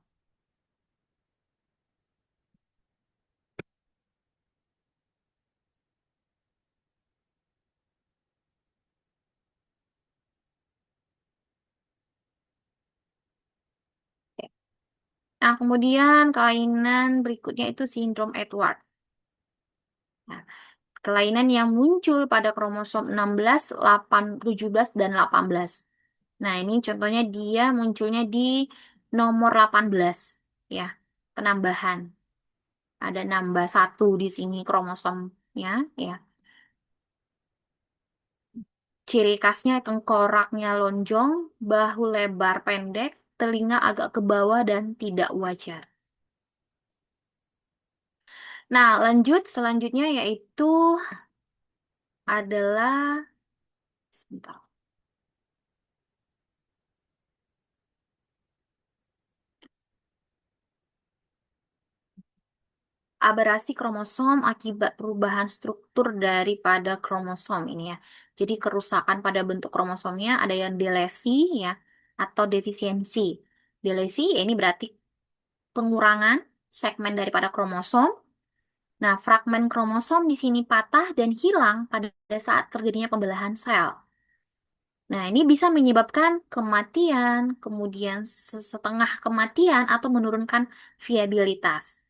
Nah, kemudian kelainan berikutnya itu sindrom Edward. Nah, kelainan yang muncul pada kromosom 16, 8, 17, dan 18. Nah, ini contohnya dia munculnya di nomor 18 ya, penambahan. Ada nambah satu di sini kromosomnya ya. Ciri khasnya tengkoraknya lonjong, bahu lebar pendek, telinga agak ke bawah dan tidak wajar. Nah, lanjut selanjutnya yaitu adalah sebentar. Aberasi kromosom akibat perubahan struktur daripada kromosom ini ya. Jadi kerusakan pada bentuk kromosomnya ada yang delesi ya atau defisiensi. Delesi ya ini berarti pengurangan segmen daripada kromosom. Nah, fragmen kromosom di sini patah dan hilang pada saat terjadinya pembelahan sel. Nah, ini bisa menyebabkan kematian, kemudian setengah kematian atau menurunkan viabilitas.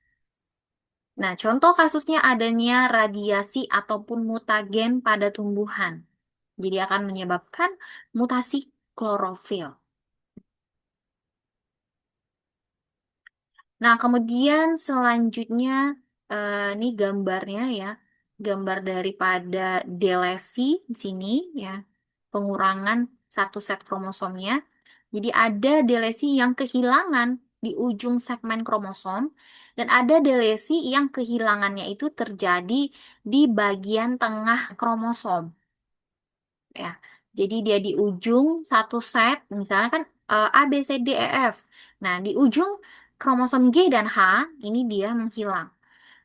Nah, contoh kasusnya adanya radiasi ataupun mutagen pada tumbuhan. Jadi akan menyebabkan mutasi klorofil. Nah, kemudian selanjutnya ini gambarnya ya. Gambar daripada delesi di sini ya. Pengurangan satu set kromosomnya. Jadi ada delesi yang kehilangan di ujung segmen kromosom dan ada delesi yang kehilangannya itu terjadi di bagian tengah kromosom ya. Jadi dia di ujung satu set, misalnya kan A, B, C, D, E, F. Nah, di ujung kromosom G dan H ini dia menghilang.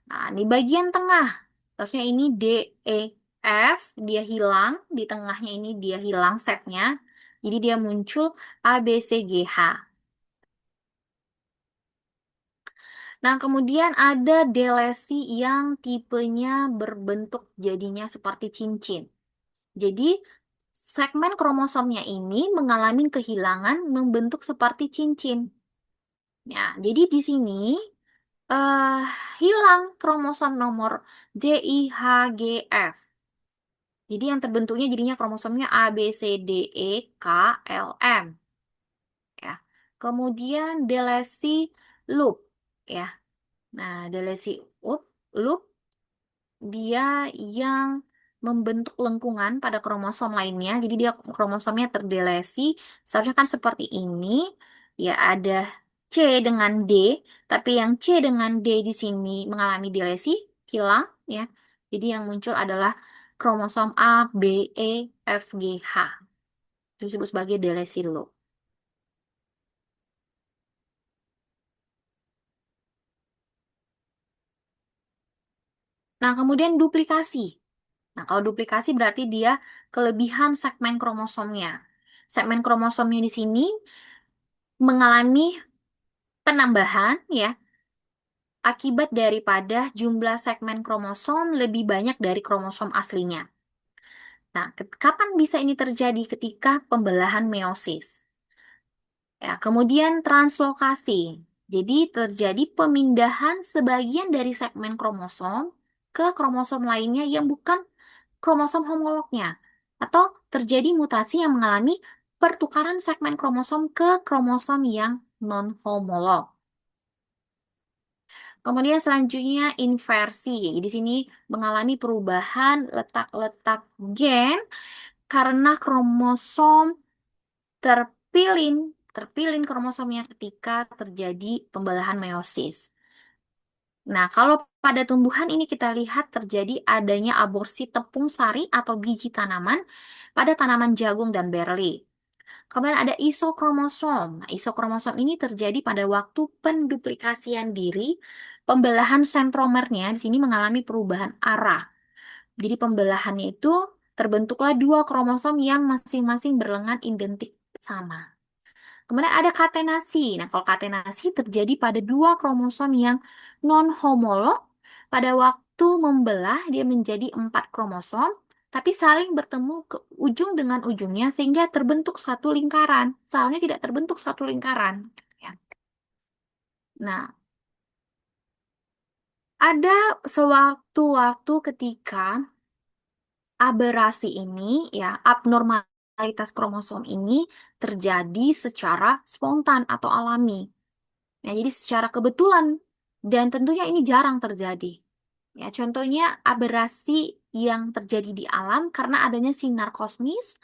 Nah, di bagian tengah, terusnya ini D, E, F, dia hilang. Di tengahnya ini dia hilang setnya. Jadi dia muncul A, B, C, G, H. Nah, kemudian ada delesi yang tipenya berbentuk jadinya seperti cincin. Jadi, segmen kromosomnya ini mengalami kehilangan membentuk seperti cincin. Ya, jadi di sini eh hilang kromosom nomor JIHGF. Jadi yang terbentuknya jadinya kromosomnya A, B, C, D, E, K, L, M. Ya. Kemudian delesi loop. Ya. Nah, delesi loop dia yang membentuk lengkungan pada kromosom lainnya. Jadi dia kromosomnya terdelesi. Seharusnya kan seperti ini. Ya ada C dengan D, tapi yang C dengan D di sini mengalami delesi, hilang ya. Jadi yang muncul adalah kromosom A, B, E, F, G, H. Itu disebut sebagai delesi loop. Nah, kemudian duplikasi. Nah, kalau duplikasi berarti dia kelebihan segmen kromosomnya. Segmen kromosomnya di sini mengalami penambahan ya akibat daripada jumlah segmen kromosom lebih banyak dari kromosom aslinya. Nah, kapan bisa ini terjadi ketika pembelahan meiosis? Ya, kemudian translokasi. Jadi terjadi pemindahan sebagian dari segmen kromosom ke kromosom lainnya yang bukan kromosom homolognya atau terjadi mutasi yang mengalami pertukaran segmen kromosom ke kromosom yang non-homolog. Kemudian selanjutnya inversi. Di sini mengalami perubahan letak-letak gen karena kromosom terpilin, terpilin kromosomnya ketika terjadi pembelahan meiosis. Nah, kalau pada tumbuhan ini kita lihat terjadi adanya aborsi tepung sari atau biji tanaman pada tanaman jagung dan berli. Kemudian ada isokromosom. Nah, isokromosom ini terjadi pada waktu penduplikasian diri, pembelahan sentromernya di sini mengalami perubahan arah. Jadi pembelahannya itu terbentuklah dua kromosom yang masing-masing berlengan identik sama. Kemudian ada katenasi. Nah, kalau katenasi terjadi pada dua kromosom yang non-homolog, pada waktu membelah dia menjadi empat kromosom, tapi saling bertemu ke ujung dengan ujungnya sehingga terbentuk satu lingkaran. Soalnya tidak terbentuk satu lingkaran. Ya. Nah, ada sewaktu-waktu ketika aberasi ini, ya, abnormalitas kromosom ini terjadi secara spontan atau alami. Nah, jadi secara kebetulan dan tentunya ini jarang terjadi. Ya, contohnya aberasi yang terjadi di alam karena adanya sinar kosmis,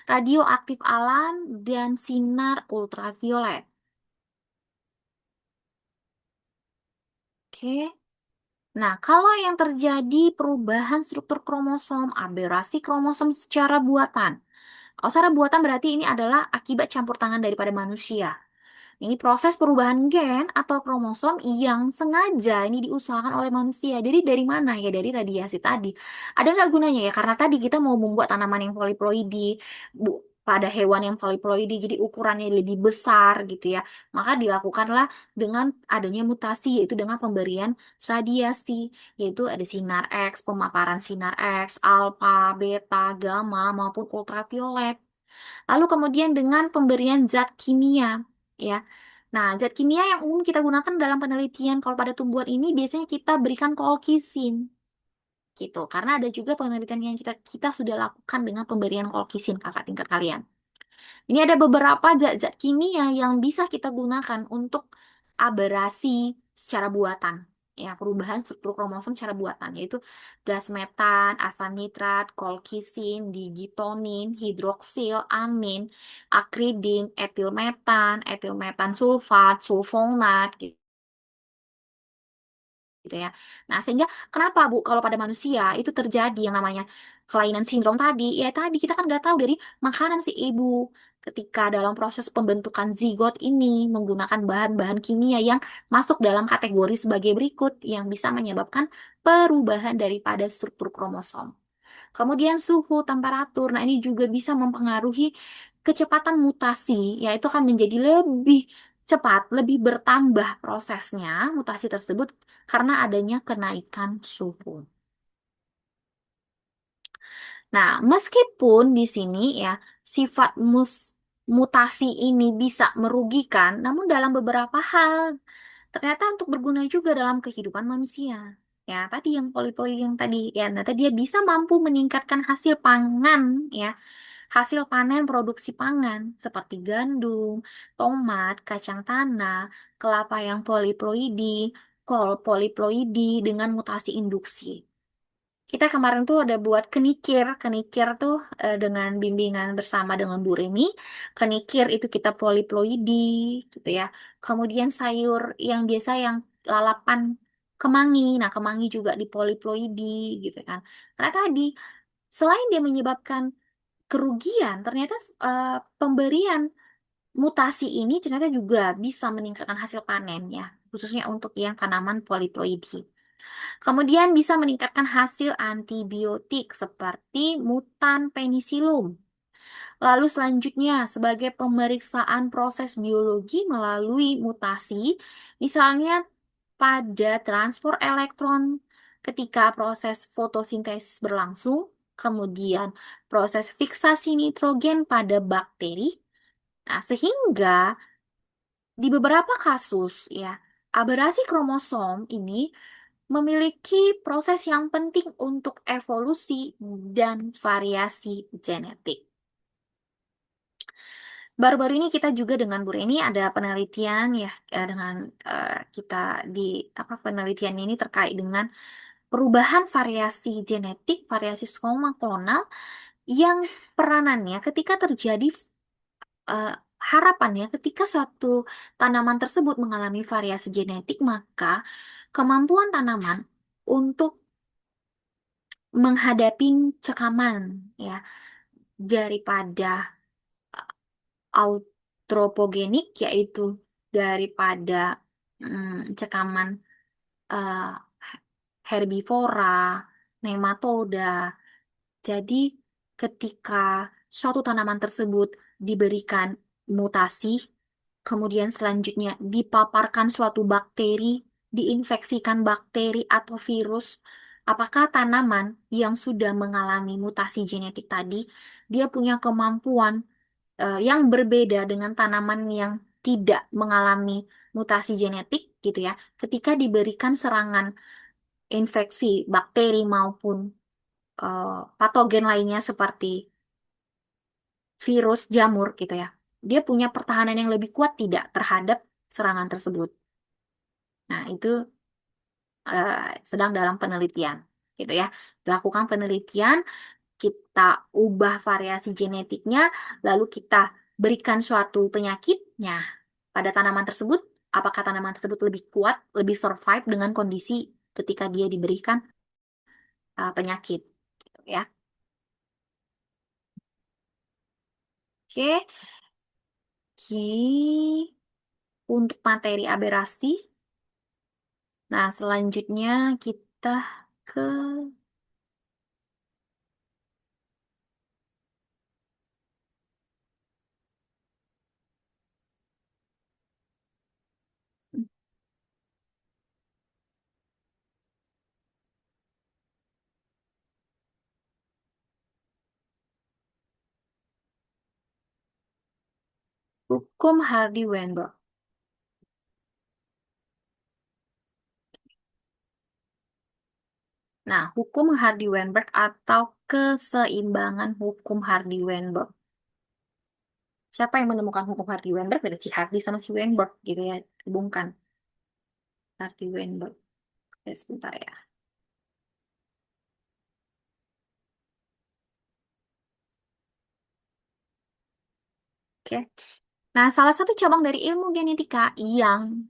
radioaktif alam, dan sinar ultraviolet. Oke. Nah, kalau yang terjadi perubahan struktur kromosom, aberasi kromosom secara buatan. Kalau secara buatan berarti ini adalah akibat campur tangan daripada manusia. Ini proses perubahan gen atau kromosom yang sengaja ini diusahakan oleh manusia. Jadi dari mana ya? Dari radiasi tadi. Ada nggak gunanya ya? Karena tadi kita mau membuat tanaman yang poliploidi, bu, pada hewan yang poliploidi, jadi ukurannya lebih besar gitu ya. Maka dilakukanlah dengan adanya mutasi, yaitu dengan pemberian radiasi, yaitu ada sinar X, pemaparan sinar X, alfa, beta, gamma, maupun ultraviolet. Lalu kemudian dengan pemberian zat kimia, ya. Nah, zat kimia yang umum kita gunakan dalam penelitian kalau pada tumbuhan ini biasanya kita berikan kolkisin, gitu. Karena ada juga penelitian yang kita sudah lakukan dengan pemberian kolkisin, kakak tingkat kalian. Ini ada beberapa zat-zat kimia yang bisa kita gunakan untuk aberasi secara buatan. Ya, perubahan struktur kromosom secara buatan, yaitu gas metan, asam nitrat, kolkisin, digitonin, hidroksil, amin, akridin, etil metan sulfat, sulfonat, gitu gitu ya. Nah, sehingga kenapa Bu kalau pada manusia itu terjadi yang namanya kelainan sindrom tadi? Ya tadi kita kan nggak tahu dari makanan si ibu ketika dalam proses pembentukan zigot ini menggunakan bahan-bahan kimia yang masuk dalam kategori sebagai berikut yang bisa menyebabkan perubahan daripada struktur kromosom. Kemudian suhu, temperatur, nah ini juga bisa mempengaruhi kecepatan mutasi, yaitu akan menjadi lebih cepat, lebih bertambah prosesnya mutasi tersebut karena adanya kenaikan suhu. Nah, meskipun di sini ya sifat mutasi ini bisa merugikan, namun dalam beberapa hal ternyata untuk berguna juga dalam kehidupan manusia. Ya, tadi yang poli-poli yang tadi ya, ternyata dia bisa mampu meningkatkan hasil pangan ya, hasil panen produksi pangan seperti gandum, tomat, kacang tanah, kelapa yang poliploidi, kol poliploidi dengan mutasi induksi. Kita kemarin tuh ada buat kenikir. Kenikir tuh dengan bimbingan bersama dengan Bu Reni. Kenikir itu kita poliploidi gitu ya. Kemudian sayur yang biasa yang lalapan kemangi. Nah, kemangi juga di poliploidi gitu kan. Karena tadi selain dia menyebabkan kerugian, ternyata pemberian mutasi ini ternyata juga bisa meningkatkan hasil panen ya, khususnya untuk yang tanaman poliploidi. Kemudian bisa meningkatkan hasil antibiotik seperti mutan penicillum. Lalu selanjutnya sebagai pemeriksaan proses biologi melalui mutasi, misalnya pada transport elektron ketika proses fotosintesis berlangsung, kemudian proses fiksasi nitrogen pada bakteri. Nah, sehingga di beberapa kasus ya, aberasi kromosom ini memiliki proses yang penting untuk evolusi dan variasi genetik. Baru-baru ini kita juga dengan Bu Reni ada penelitian ya dengan kita di apa penelitian ini terkait dengan perubahan variasi genetik, variasi soma klonal yang peranannya ketika terjadi eh, harapannya ketika suatu tanaman tersebut mengalami variasi genetik maka kemampuan tanaman untuk menghadapi cekaman ya daripada antropogenik yaitu daripada cekaman eh, herbivora, nematoda. Jadi ketika suatu tanaman tersebut diberikan mutasi, kemudian selanjutnya dipaparkan suatu bakteri, diinfeksikan bakteri atau virus, apakah tanaman yang sudah mengalami mutasi genetik tadi, dia punya kemampuan yang berbeda dengan tanaman yang tidak mengalami mutasi genetik gitu ya. Ketika diberikan serangan infeksi bakteri maupun patogen lainnya seperti virus, jamur gitu ya. Dia punya pertahanan yang lebih kuat tidak terhadap serangan tersebut. Nah, itu eh, sedang dalam penelitian gitu ya. Dilakukan penelitian, kita ubah variasi genetiknya, lalu kita berikan suatu penyakitnya pada tanaman tersebut, apakah tanaman tersebut lebih kuat, lebih survive dengan kondisi ketika dia diberikan penyakit, gitu ya. Oke, oke. Untuk materi aberasi, nah selanjutnya kita ke hukum Hardy-Weinberg. Nah, hukum Hardy-Weinberg atau keseimbangan hukum Hardy-Weinberg. Siapa yang menemukan hukum Hardy-Weinberg? Ada si Hardy sama si Weinberg gitu ya. Hubungkan Hardy-Weinberg. Oke, sebentar ya. Oke. Nah, salah satu cabang dari ilmu genetika yang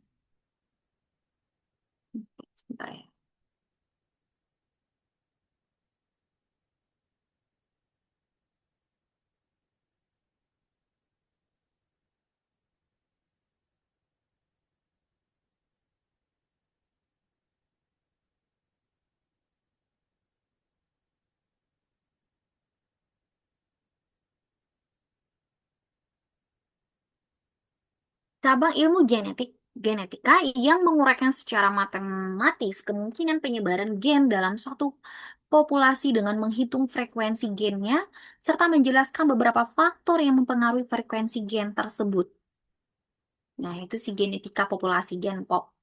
sebentar ya. Cabang ilmu genetika yang menguraikan secara matematis kemungkinan penyebaran gen dalam suatu populasi dengan menghitung frekuensi gennya serta menjelaskan beberapa faktor yang mempengaruhi frekuensi gen tersebut. Nah, itu si genetika populasi genpop.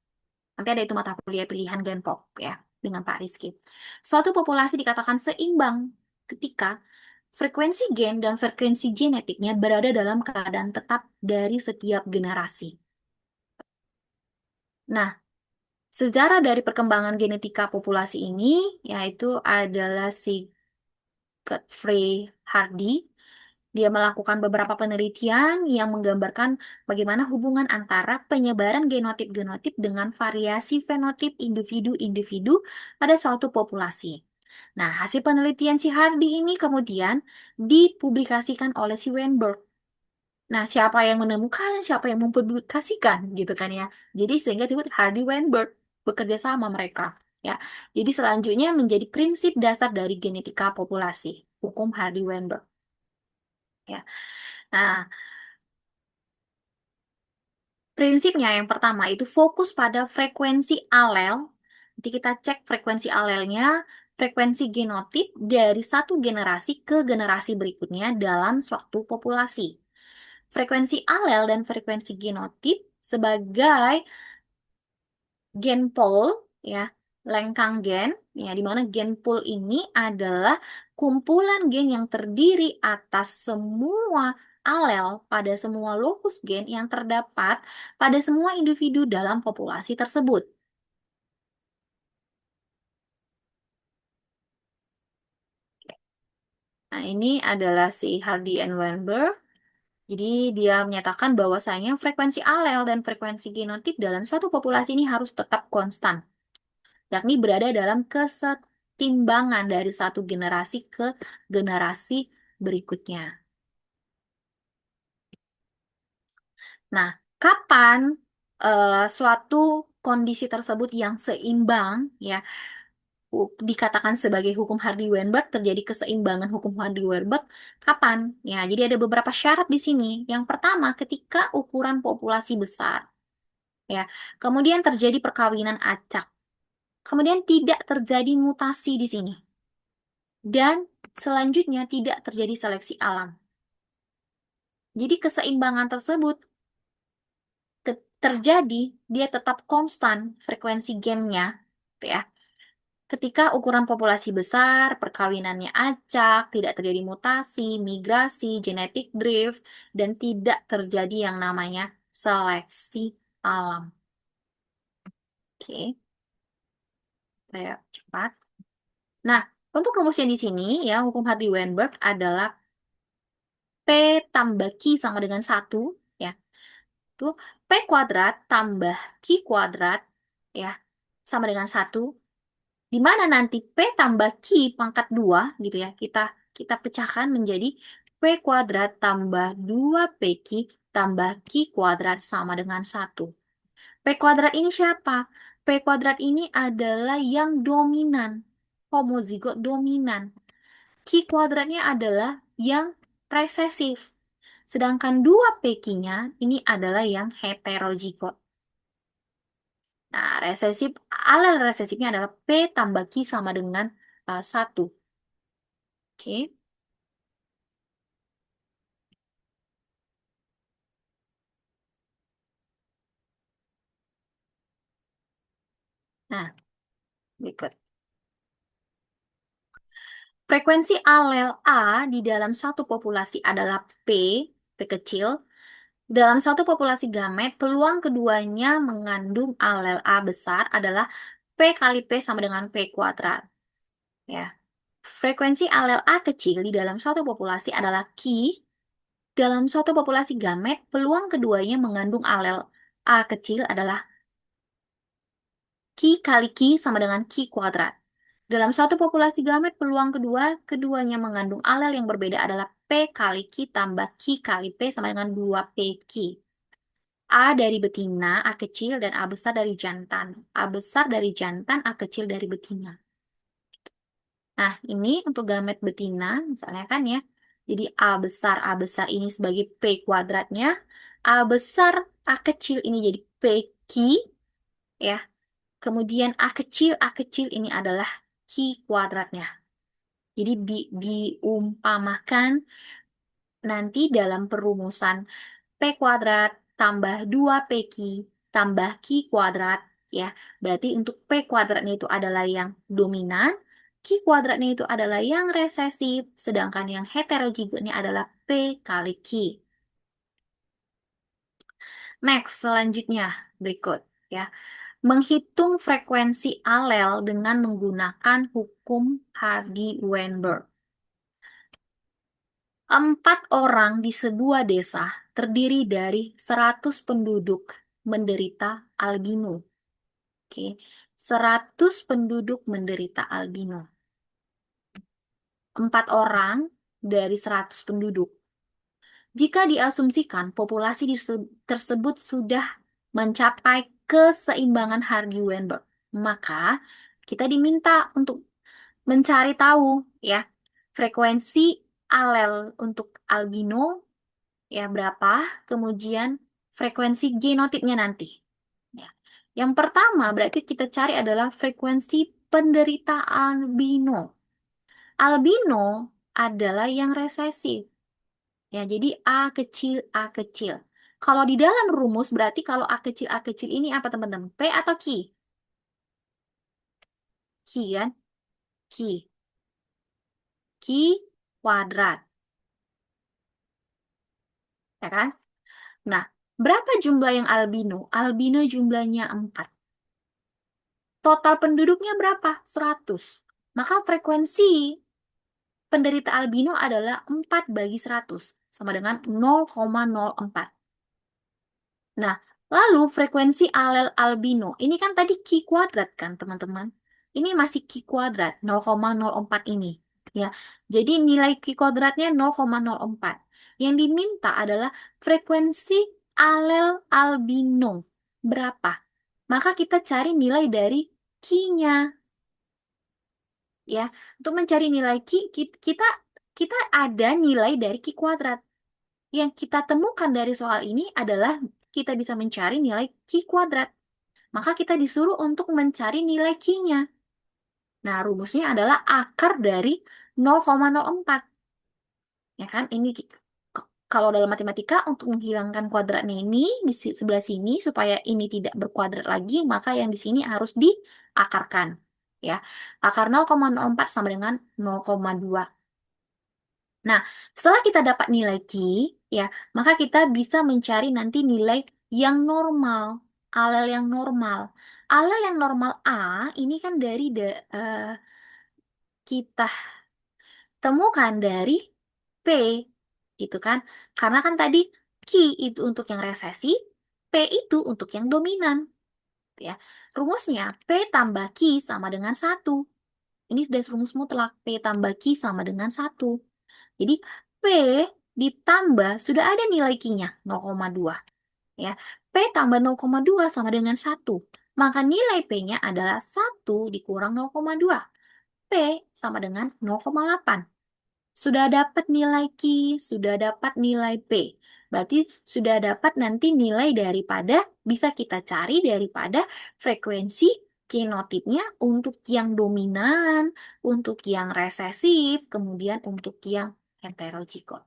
Nanti ada itu mata kuliah pilihan genpop ya dengan Pak Rizky. Suatu populasi dikatakan seimbang ketika frekuensi gen dan frekuensi genetiknya berada dalam keadaan tetap dari setiap generasi. Nah, sejarah dari perkembangan genetika populasi ini yaitu adalah si Godfrey Hardy. Dia melakukan beberapa penelitian yang menggambarkan bagaimana hubungan antara penyebaran genotip-genotip dengan variasi fenotip individu-individu pada suatu populasi. Nah, hasil penelitian si Hardy ini kemudian dipublikasikan oleh si Weinberg. Nah, siapa yang menemukan, siapa yang mempublikasikan, gitu kan ya. Jadi sehingga disebut Hardy Weinberg bekerja sama mereka. Ya, jadi selanjutnya menjadi prinsip dasar dari genetika populasi, hukum Hardy Weinberg. Ya, nah prinsipnya yang pertama itu fokus pada frekuensi alel. Nanti kita cek frekuensi alelnya, frekuensi genotip dari satu generasi ke generasi berikutnya dalam suatu populasi. Frekuensi alel dan frekuensi genotip sebagai gen pool ya, lengkang gen ya, di mana gen pool ini adalah kumpulan gen yang terdiri atas semua alel pada semua lokus gen yang terdapat pada semua individu dalam populasi tersebut. Nah, ini adalah si Hardy and Weinberg. Jadi dia menyatakan bahwasanya frekuensi alel dan frekuensi genotip dalam suatu populasi ini harus tetap konstan, yakni berada dalam kesetimbangan dari satu generasi ke generasi berikutnya. Nah, kapan suatu kondisi tersebut yang seimbang ya dikatakan sebagai hukum Hardy-Weinberg, terjadi keseimbangan hukum Hardy-Weinberg kapan? Ya, jadi ada beberapa syarat di sini. Yang pertama, ketika ukuran populasi besar ya. Kemudian terjadi perkawinan acak. Kemudian tidak terjadi mutasi di sini. Dan selanjutnya tidak terjadi seleksi alam. Jadi keseimbangan tersebut terjadi, dia tetap konstan frekuensi gennya, gitu ya. Ketika ukuran populasi besar, perkawinannya acak, tidak terjadi mutasi, migrasi, genetic drift, dan tidak terjadi yang namanya seleksi alam. Oke, saya cepat. Nah, untuk rumusnya di sini ya, hukum Hardy-Weinberg adalah P tambah Q sama dengan satu ya. Itu P kuadrat tambah Q kuadrat ya sama dengan satu. di mana nanti P tambah Q pangkat 2 gitu ya, kita pecahkan menjadi P kuadrat tambah 2PQ tambah Q kuadrat sama dengan 1. P kuadrat ini siapa? P kuadrat ini adalah yang dominan, homozigot dominan. Q kuadratnya adalah yang resesif. Sedangkan 2PQ-nya ini adalah yang heterozigot. Nah, alel resesifnya adalah P tambah Q sama dengan 1. Oke. Nah, berikut. Frekuensi alel A di dalam satu populasi adalah P kecil. Dalam satu populasi gamet, peluang keduanya mengandung alel A besar adalah P kali P sama dengan P kuadrat. Ya. Frekuensi alel A kecil di dalam suatu populasi adalah Q. Dalam suatu populasi gamet, peluang keduanya mengandung alel A kecil adalah Q kali Q sama dengan Q kuadrat. Dalam suatu populasi gamet, peluang keduanya mengandung alel yang berbeda adalah P kali Q tambah Q kali P sama dengan 2PQ. A dari betina, A kecil, dan A besar dari jantan. A besar dari jantan, A kecil dari betina. Nah, ini untuk gamet betina, misalnya kan ya. Jadi A besar ini sebagai P kuadratnya. A besar, A kecil ini jadi PQ, ya. Kemudian A kecil ini adalah Q kuadratnya. Jadi diumpamakan nanti dalam perumusan P kuadrat tambah 2PQ tambah Q kuadrat, ya. Berarti untuk P kuadratnya itu adalah yang dominan, Q kuadratnya itu adalah yang resesif, sedangkan yang heterozigotnya adalah P kali Q. Next, selanjutnya berikut ya. Menghitung frekuensi alel dengan menggunakan hukum Hardy-Weinberg. 4 orang di sebuah desa terdiri dari 100 penduduk menderita albino. Oke, 100 penduduk menderita albino. 4 orang dari 100 penduduk. Jika diasumsikan populasi tersebut sudah mencapai keseimbangan Hardy-Weinberg, maka kita diminta untuk mencari tahu ya frekuensi alel untuk albino ya berapa, kemudian frekuensi genotipnya nanti. Ya. Yang pertama berarti kita cari adalah frekuensi penderita albino. Albino adalah yang resesif. Ya, jadi A kecil A kecil. Kalau di dalam rumus berarti kalau A kecil ini apa teman-teman? P atau Q? Q kan? Q. Q kuadrat. Ya kan? Nah, berapa jumlah yang albino? Albino jumlahnya 4. Total penduduknya berapa? 100. Maka frekuensi penderita albino adalah 4 bagi 100, sama dengan 0,04. Nah, lalu frekuensi alel albino, ini kan tadi Q kuadrat kan teman-teman? Ini masih Q kuadrat, 0,04 ini. Ya, jadi nilai Q kuadratnya 0,04. Yang diminta adalah frekuensi alel albino. Berapa? Maka kita cari nilai dari Q-nya. Ya, untuk mencari nilai Q, kita kita ada nilai dari Q kuadrat. Yang kita temukan dari soal ini adalah kita bisa mencari nilai Q kuadrat. Maka kita disuruh untuk mencari nilai Q-nya. Nah, rumusnya adalah akar dari 0,04. Ya kan? Ini kalau dalam matematika untuk menghilangkan kuadratnya ini di sebelah sini supaya ini tidak berkuadrat lagi, maka yang di sini harus diakarkan. Ya. Akar 0,04 sama dengan 0,2. Nah, setelah kita dapat nilai Q, ya, maka kita bisa mencari nanti nilai yang normal, alel yang normal. Alel yang normal A ini kan dari kita temukan dari P, gitu kan? Karena kan tadi Q itu untuk yang resesi, P itu untuk yang dominan. ya. Rumusnya P tambah Q sama dengan 1. Ini sudah rumus mutlak. P tambah Q sama dengan 1. Jadi P ditambah sudah ada nilai Q-nya 0,2. Ya. P tambah 0,2 sama dengan 1. Maka nilai P-nya adalah 1 dikurang 0,2. P sama dengan 0,8. Sudah dapat nilai Q, sudah dapat nilai P. Berarti sudah dapat nanti nilai daripada, bisa kita cari daripada frekuensi kinotipnya untuk yang dominan, untuk yang resesif, kemudian untuk yang heterozigot.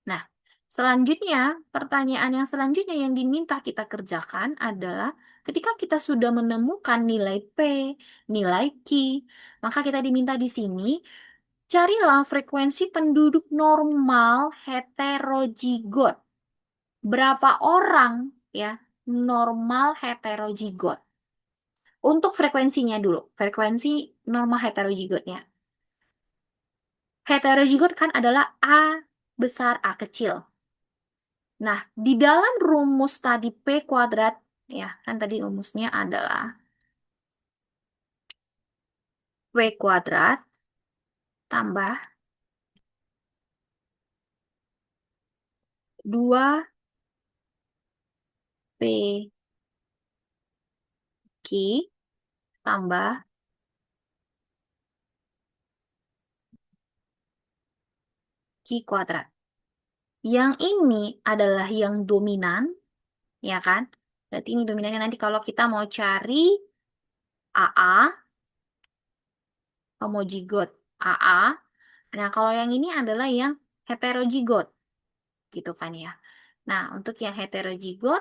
Nah, selanjutnya, pertanyaan yang selanjutnya yang diminta kita kerjakan adalah ketika kita sudah menemukan nilai P, nilai Q, maka kita diminta di sini carilah frekuensi penduduk normal heterozigot. Berapa orang ya normal heterozigot? Untuk frekuensinya dulu, frekuensi normal heterozigotnya. Heterozigot kan adalah A besar A kecil. Nah, di dalam rumus tadi P kuadrat, ya kan tadi rumusnya adalah P kuadrat tambah 2P Q tambah Q kuadrat. Yang ini adalah yang dominan, ya kan? Berarti ini dominannya nanti kalau kita mau cari AA, homozigot AA. Nah, kalau yang ini adalah yang heterozigot, gitu kan ya. Nah, untuk yang heterozigot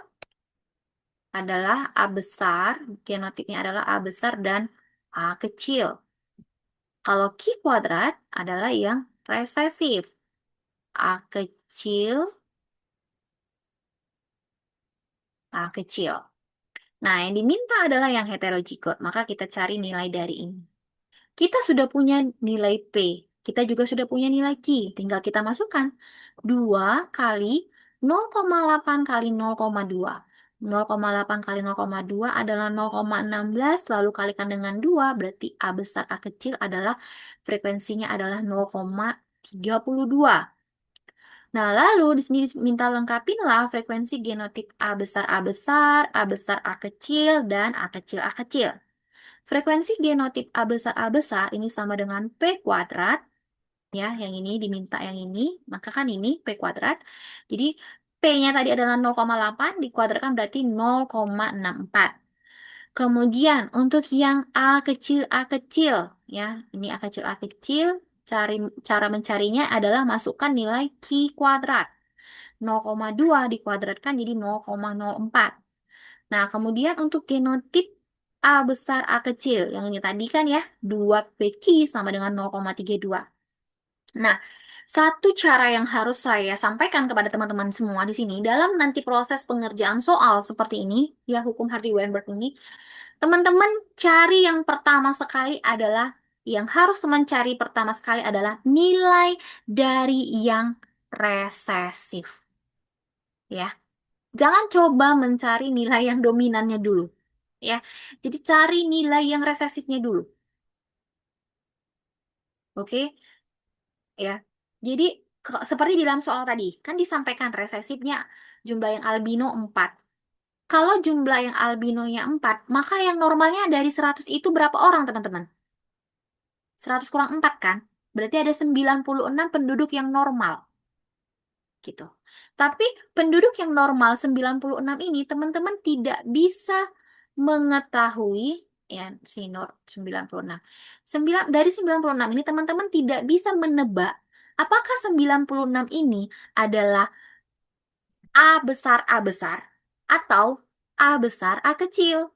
adalah A besar, genotipnya adalah A besar dan A kecil. Kalau Q kuadrat adalah yang resesif, A kecil, A kecil. Nah, yang diminta adalah yang heterozigot, maka kita cari nilai dari ini. Kita sudah punya nilai P, kita juga sudah punya nilai Q, tinggal kita masukkan 2 kali 0,8 kali 0,2. 0,8 kali 0,2 adalah 0,16, lalu kalikan dengan 2, berarti A besar A kecil adalah frekuensinya adalah 0,32. Nah, lalu di sini minta lengkapinlah frekuensi genotip A besar A besar, A besar A kecil, dan A kecil A kecil. Frekuensi genotip A besar ini sama dengan P kuadrat, ya, yang ini diminta yang ini, maka kan ini P kuadrat. Jadi P-nya tadi adalah 0,8, dikuadratkan berarti 0,64. Kemudian untuk yang A kecil, ya, ini A kecil, cara mencarinya adalah masukkan nilai Q kuadrat. 0,2 dikuadratkan jadi 0,04. Nah, kemudian untuk genotip A besar A kecil, yang ini tadi kan ya, 2PQ sama dengan 0,32. Nah, satu cara yang harus saya sampaikan kepada teman-teman semua di sini, dalam nanti proses pengerjaan soal seperti ini, ya hukum Hardy-Weinberg ini, teman-teman cari yang pertama sekali adalah, yang harus teman cari pertama sekali adalah nilai dari yang resesif. Ya, jangan coba mencari nilai yang dominannya dulu. Ya, jadi cari nilai yang resesifnya dulu. Oke, ya. Jadi seperti di dalam soal tadi, kan disampaikan resesifnya jumlah yang albino 4. Kalau jumlah yang albinonya 4, maka yang normalnya dari 100 itu berapa orang, teman-teman? 100 kurang 4 kan? Berarti ada 96 penduduk yang normal. Gitu. Tapi penduduk yang normal 96 ini teman-teman tidak bisa mengetahui ya sinor 96. 9 dari 96 ini teman-teman tidak bisa menebak apakah 96 ini adalah A besar atau A besar A kecil,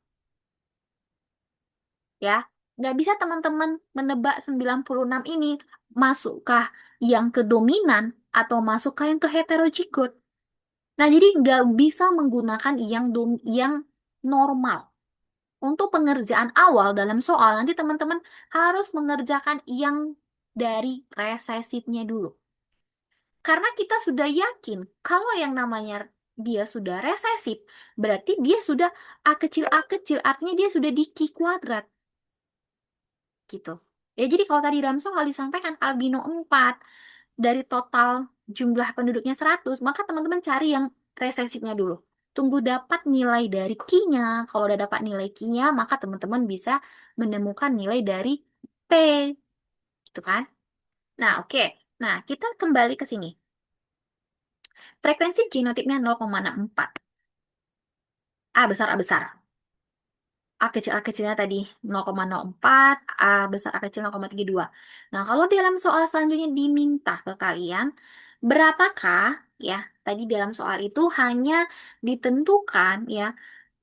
ya. Nggak bisa teman-teman menebak 96 ini masukkah yang ke dominan atau masukkah yang ke heterozigot. Nah, jadi nggak bisa menggunakan yang normal. Untuk pengerjaan awal dalam soal, nanti teman-teman harus mengerjakan yang dari resesifnya dulu. Karena kita sudah yakin kalau yang namanya dia sudah resesif, berarti dia sudah A kecil, artinya dia sudah di Q kuadrat. Gitu. Ya, jadi kalau tadi dalam soal disampaikan albino 4 dari total jumlah penduduknya 100, maka teman-teman cari yang resesifnya dulu. Tunggu dapat nilai dari Q-nya. Kalau udah dapat nilai Q-nya, maka teman-teman bisa menemukan nilai dari P. Gitu kan? Nah, oke. Nah, kita kembali ke sini. Frekuensi genotipnya 0,64. A besar. A kecilnya tadi 0,04, A besar A kecil 0,32. Nah, kalau dalam soal selanjutnya diminta ke kalian, berapakah, ya, tadi dalam soal itu hanya ditentukan, ya,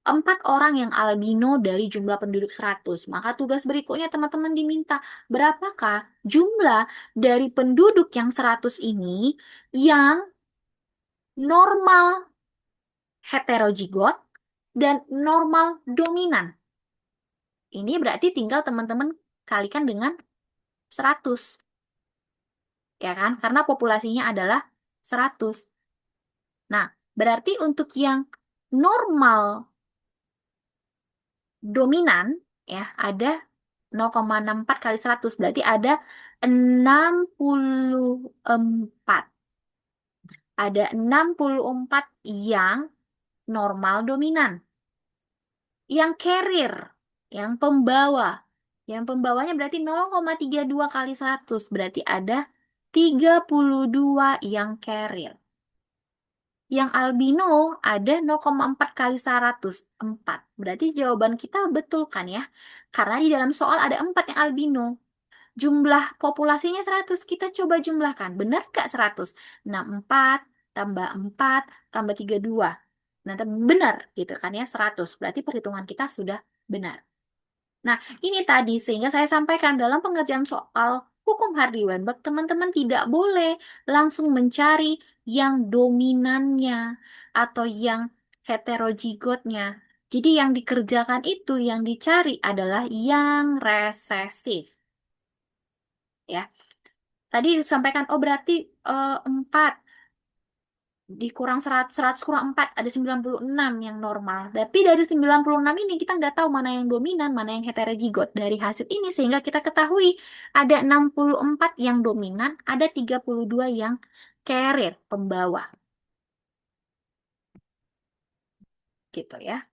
4 orang yang albino dari jumlah penduduk 100. Maka tugas berikutnya teman-teman diminta, berapakah jumlah dari penduduk yang 100 ini yang normal heterozigot dan normal dominan. Ini berarti tinggal teman-teman kalikan dengan 100, ya kan? Karena populasinya adalah 100. Nah, berarti untuk yang normal dominan, ya, ada 0,64 kali 100. Berarti ada 64. Ada 64 yang normal dominan. Yang carrier, yang pembawa. Yang pembawanya berarti 0,32 kali 100. Berarti ada 32 yang carrier. Yang albino ada 0,4 kali 100. 4. Berarti jawaban kita betul kan ya? Karena di dalam soal ada 4 yang albino. Jumlah populasinya 100. Kita coba jumlahkan. Benar nggak 100? 64 tambah 4 tambah 32. Nah, benar gitu kan ya 100. Berarti perhitungan kita sudah benar. Nah, ini tadi sehingga saya sampaikan dalam pengerjaan soal hukum Hardy-Weinberg, teman-teman tidak boleh langsung mencari yang dominannya atau yang heterozigotnya. Jadi yang dikerjakan itu, yang dicari adalah yang resesif. Ya, tadi disampaikan, oh berarti 4 dikurang 100, 100 kurang 4, ada 96 yang normal. Tapi dari 96 ini kita nggak tahu mana yang dominan, mana yang heterozigot. Dari hasil ini sehingga kita ketahui ada 64 yang dominan, ada 32 yang carrier, pembawa. Gitu ya.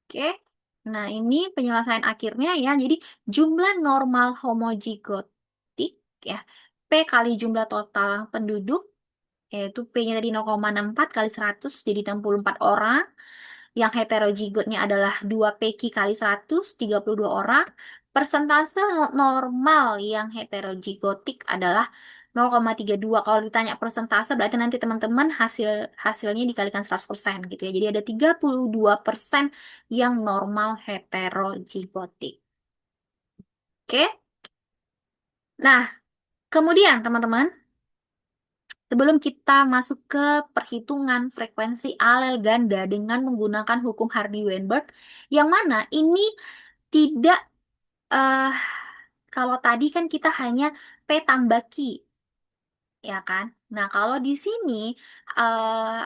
Oke. Nah, ini penyelesaian akhirnya ya. Jadi jumlah normal homozigotik ya, P kali jumlah total penduduk, yaitu P-nya tadi 0,64 kali 100 jadi 64 orang. Yang heterozigotnya adalah 2PQ kali 100, 32 orang. Persentase normal yang heterozigotik adalah 0,32. Kalau ditanya persentase berarti nanti teman-teman hasilnya dikalikan 100% gitu ya. Jadi ada 32% yang normal heterozigotik. Oke? Nah, kemudian teman-teman, sebelum kita masuk ke perhitungan frekuensi alel ganda dengan menggunakan hukum Hardy-Weinberg, yang mana ini tidak, eh kalau tadi kan kita hanya P tambah Q, ya kan? Nah, kalau di sini, eh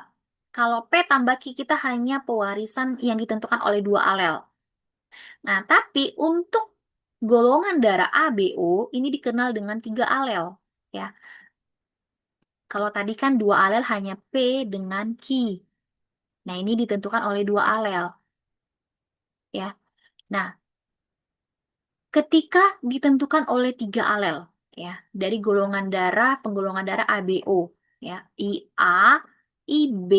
kalau P tambah Q kita hanya pewarisan yang ditentukan oleh dua alel. Nah, tapi untuk golongan darah ABO ini dikenal dengan tiga alel, ya. Kalau tadi kan dua alel hanya P dengan Q. Nah, ini ditentukan oleh dua alel, ya. Nah, ketika ditentukan oleh tiga alel, ya, dari golongan darah, penggolongan darah ABO, ya, IA, IB,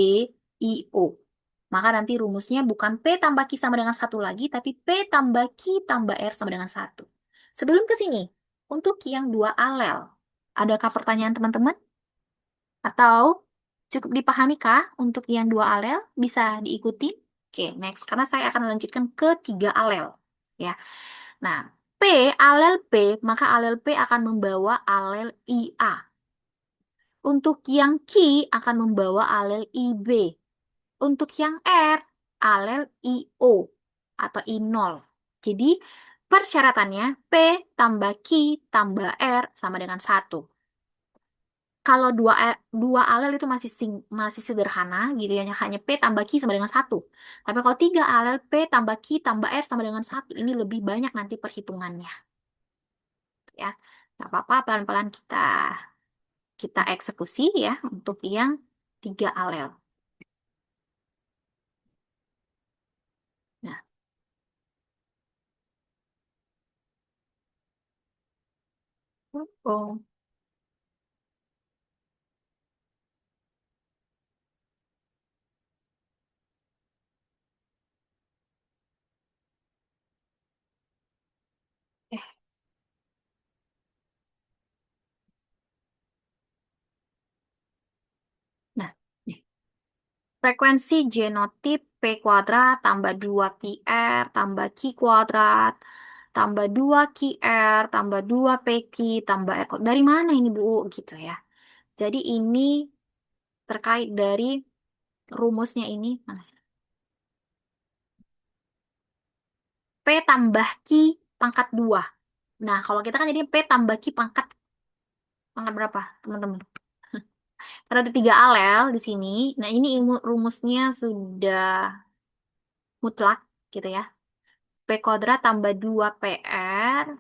IO. Maka nanti rumusnya bukan P tambah Q sama dengan satu lagi, tapi P tambah Q tambah R sama dengan satu. Sebelum ke sini, untuk yang dua alel, adakah pertanyaan teman-teman? Atau cukup dipahami kah untuk yang dua alel? Bisa diikuti? Oke, next. Karena saya akan melanjutkan ke tiga alel. Ya. Nah, P, alel P, maka alel P akan membawa alel IA. Untuk yang Q akan membawa alel IB. Untuk yang R, alel IO atau I0. Jadi, persyaratannya P tambah Q tambah R sama dengan 1. Kalau dua alel itu masih sederhana gitu ya, hanya P tambah Q sama dengan satu. Tapi kalau tiga alel P tambah Q tambah R sama dengan satu, ini lebih banyak nanti perhitungannya ya. Nggak apa-apa, pelan-pelan kita kita eksekusi ya untuk yang tiga alel. Nah, oh, eh, nah, nih. Frekuensi genotip P kuadrat tambah 2PR tambah Q kuadrat tambah 2QR tambah 2PQ tambah R kuadrat. Dari mana ini, Bu? Gitu ya. Jadi ini terkait dari rumusnya ini. Mana sih? P tambah Q pangkat 2. Nah, kalau kita kan jadi P tambah Q pangkat berapa, teman-teman? Karena ada tiga alel di sini. Nah, ini rumusnya sudah mutlak gitu ya. P kuadrat tambah 2PR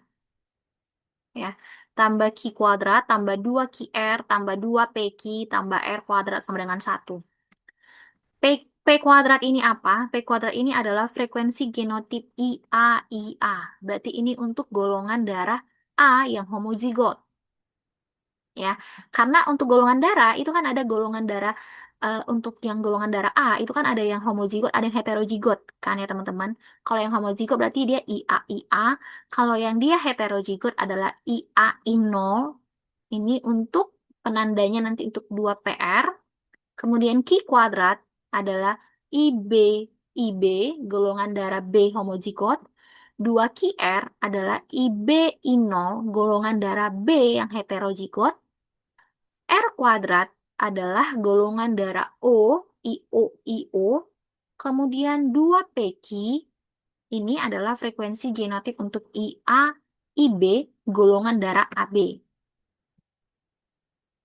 ya, tambah Q kuadrat tambah 2QR tambah 2PQ tambah R kuadrat sama dengan satu. P kuadrat ini apa? P kuadrat ini adalah frekuensi genotip IA. Berarti ini untuk golongan darah A yang homozigot ya. Karena untuk golongan darah itu kan ada golongan darah, untuk yang golongan darah A itu kan ada yang homozigot, ada yang heterozigot kan ya teman-teman. Kalau yang homozigot berarti dia IA. Kalau yang dia heterozigot adalah IA-I0. Ini untuk penandanya nanti untuk 2PR. Kemudian Q kuadrat adalah IB golongan darah B homozigot. 2QR adalah IB-I0 golongan darah B yang heterozigot. R kuadrat adalah golongan darah O. Kemudian 2PQ ini adalah frekuensi genotip untuk IA-IB golongan darah AB.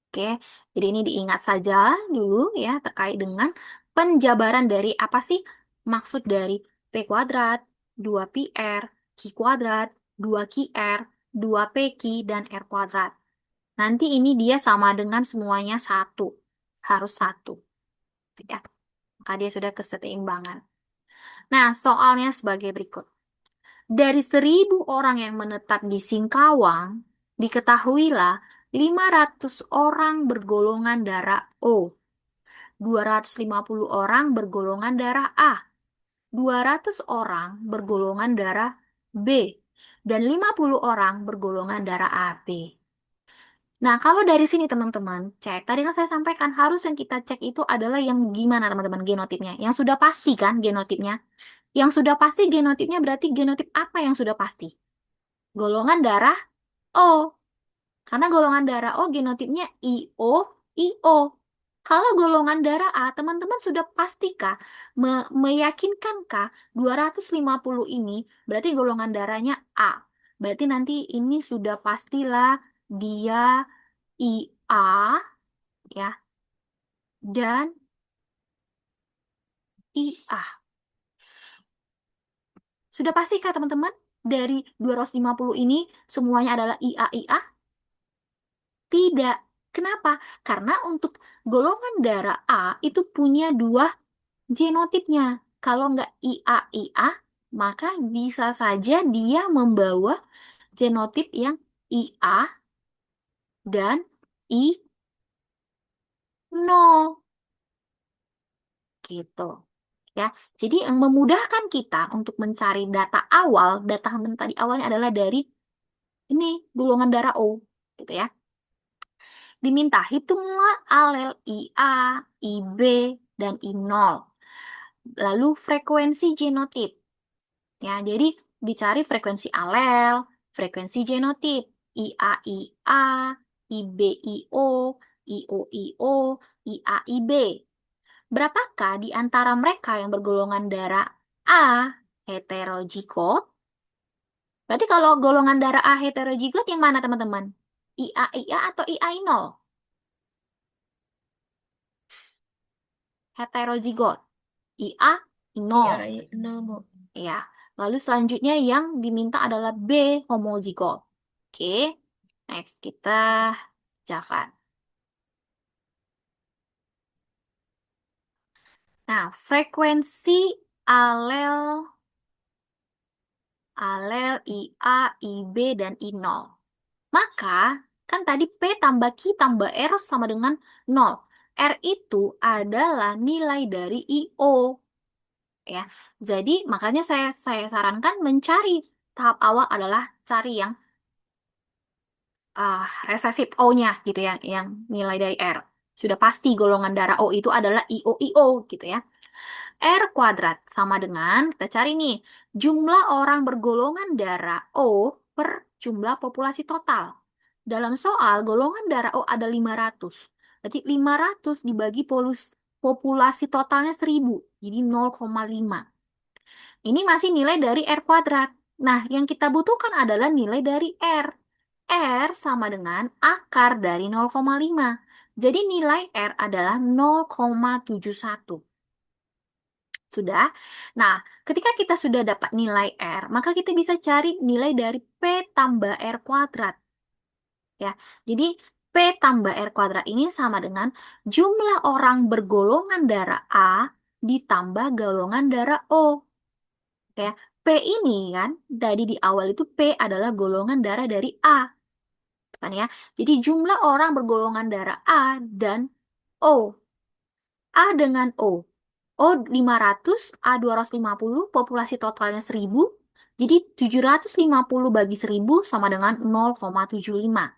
Oke, jadi ini diingat saja dulu ya terkait dengan penjabaran dari apa sih maksud dari P kuadrat, 2PR, Q kuadrat, 2QR, 2PQ, dan R kuadrat. Nanti ini dia sama dengan semuanya satu. Harus satu. Ya, maka dia sudah keseimbangan. Nah, soalnya sebagai berikut. Dari 1.000 orang yang menetap di Singkawang, diketahuilah 500 orang bergolongan darah O, 250 orang bergolongan darah A, 200 orang bergolongan darah B, dan 50 orang bergolongan darah AB. Nah, kalau dari sini teman-teman cek, tadi kan saya sampaikan harus yang kita cek itu adalah yang gimana teman-teman genotipnya. Yang sudah pasti kan genotipnya. Yang sudah pasti genotipnya berarti genotip apa yang sudah pasti? Golongan darah O. Karena golongan darah O genotipnya IO. Kalau golongan darah A, teman-teman sudah pastikah, meyakinkankah 250 ini berarti golongan darahnya A. Berarti nanti ini sudah pastilah dia IA ya dan IA. Sudah pastikah teman-teman dari 250 ini semuanya adalah IA? Tidak. Kenapa? Karena untuk golongan darah A itu punya dua genotipnya. Kalau nggak IA, maka bisa saja dia membawa genotip yang IA dan I0 gitu. Ya, jadi yang memudahkan kita untuk mencari data awal, data tadi awalnya adalah dari ini golongan darah O, gitu ya. Diminta hitunglah alel IA, IB, dan I0. Lalu frekuensi genotip. Ya, jadi dicari frekuensi alel, frekuensi genotip, IA, IB-IO, IO-IO, IA-IB. Berapakah di antara mereka yang bergolongan darah A heterozigot? Berarti kalau golongan darah A heterozigot yang mana teman-teman? IA atau IA0? heterozigot. IA, Iya, I0. iya, nol, Bu. Ya. Lalu selanjutnya yang diminta adalah B, homozigot. Oke. Next, kita bacakan. Nah, frekuensi alel alel IA, IB, dan I0. Maka, kan tadi P tambah Q tambah R sama dengan 0. R itu adalah nilai dari IO. Ya. Jadi, makanya saya sarankan mencari tahap awal adalah cari yang resesif O-nya gitu ya, yang nilai dari R. Sudah pasti golongan darah O itu adalah IO gitu ya. R kuadrat sama dengan, kita cari nih, jumlah orang bergolongan darah O per jumlah populasi total. Dalam soal, golongan darah O ada 500. Berarti 500 dibagi populasi totalnya 1000. Jadi 0,5. Ini masih nilai dari R kuadrat. Nah, yang kita butuhkan adalah nilai dari R. R sama dengan akar dari 0,5. Jadi nilai R adalah 0,71. Sudah? Nah, ketika kita sudah dapat nilai R, maka kita bisa cari nilai dari P tambah R kuadrat. Ya, jadi P tambah R kuadrat ini sama dengan jumlah orang bergolongan darah A ditambah golongan darah O. Ya, P ini kan, dari di awal itu P adalah golongan darah dari A. Kan ya? Jadi jumlah orang bergolongan darah A dan O. A dengan O. O 500, A 250, populasi totalnya 1000. Jadi 750 bagi 1000 sama dengan 0,75.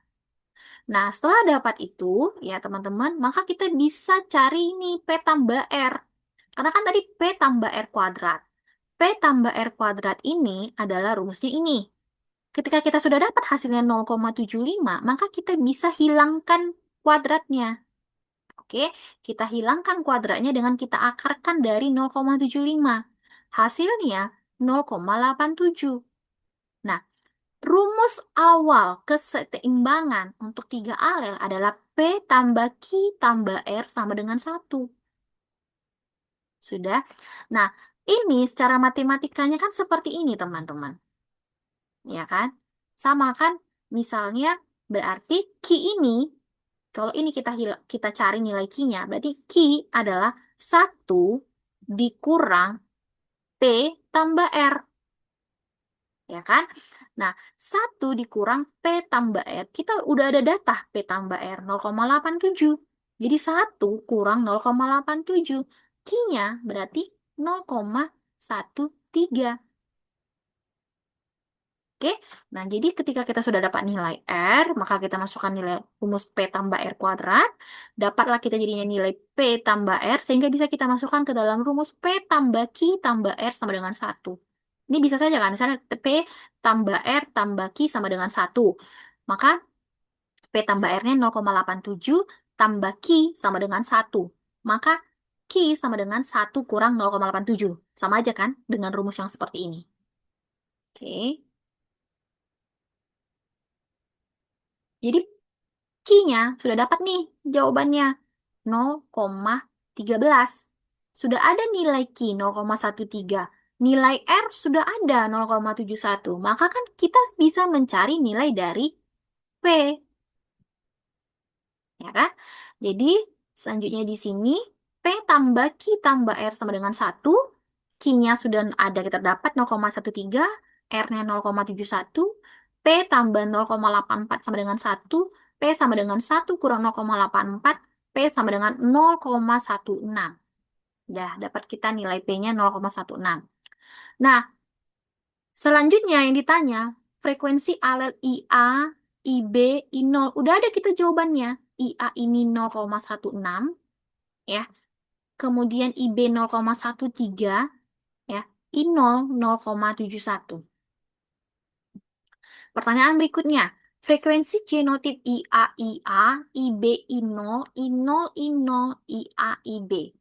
Nah, setelah dapat itu, ya teman-teman, maka kita bisa cari ini P tambah R. Karena kan tadi P tambah R kuadrat. P tambah R kuadrat ini adalah rumusnya ini. Ketika kita sudah dapat hasilnya 0,75, maka kita bisa hilangkan kuadratnya. Oke, kita hilangkan kuadratnya dengan kita akarkan dari 0,75. Hasilnya 0,87. Nah, rumus awal keseimbangan untuk tiga alel adalah P tambah Q tambah R sama dengan 1. Sudah? Nah, ini secara matematikanya kan seperti ini, teman-teman. Ya kan? Sama kan? Misalnya, berarti Q ini, kalau ini kita cari nilai Q-nya, berarti Q adalah 1 dikurang P tambah R. Ya kan? Nah, 1 dikurang P tambah R, kita udah ada data P tambah R 0,87. Jadi 1 kurang 0,87. Q-nya berarti 0,13. Oke, nah jadi ketika kita sudah dapat nilai R, maka kita masukkan nilai rumus P tambah R kuadrat, dapatlah kita jadinya nilai P tambah R, sehingga bisa kita masukkan ke dalam rumus P tambah Q tambah R sama dengan 1. Ini bisa saja kan, misalnya P tambah R tambah Q sama dengan 1. Maka P tambah R-nya 0,87 tambah Q sama dengan 1. Maka Q sama dengan 1 kurang 0,87. Sama aja kan dengan rumus yang seperti ini. Oke. Jadi Q-nya sudah dapat nih jawabannya 0,13. Sudah ada nilai Q 0,13. Nilai R sudah ada 0,71. Maka kan kita bisa mencari nilai dari P. Ya kan? Jadi selanjutnya di sini P tambah Q tambah R sama dengan 1. Q-nya sudah ada kita dapat 0,13. R-nya 0,71. P tambah 0,84 sama dengan 1. P sama dengan 1 kurang 0,84. P sama dengan 0,16. Udah dapat kita nilai P-nya 0,16. Nah, selanjutnya yang ditanya, frekuensi alel IA, IB, I0. Udah ada kita jawabannya. IA ini 0,16, ya. Kemudian IB 0,13, ya. I0 0,71. Pertanyaan berikutnya, frekuensi genotip IA, IA, IB, I0, I0, I0, IA, IB.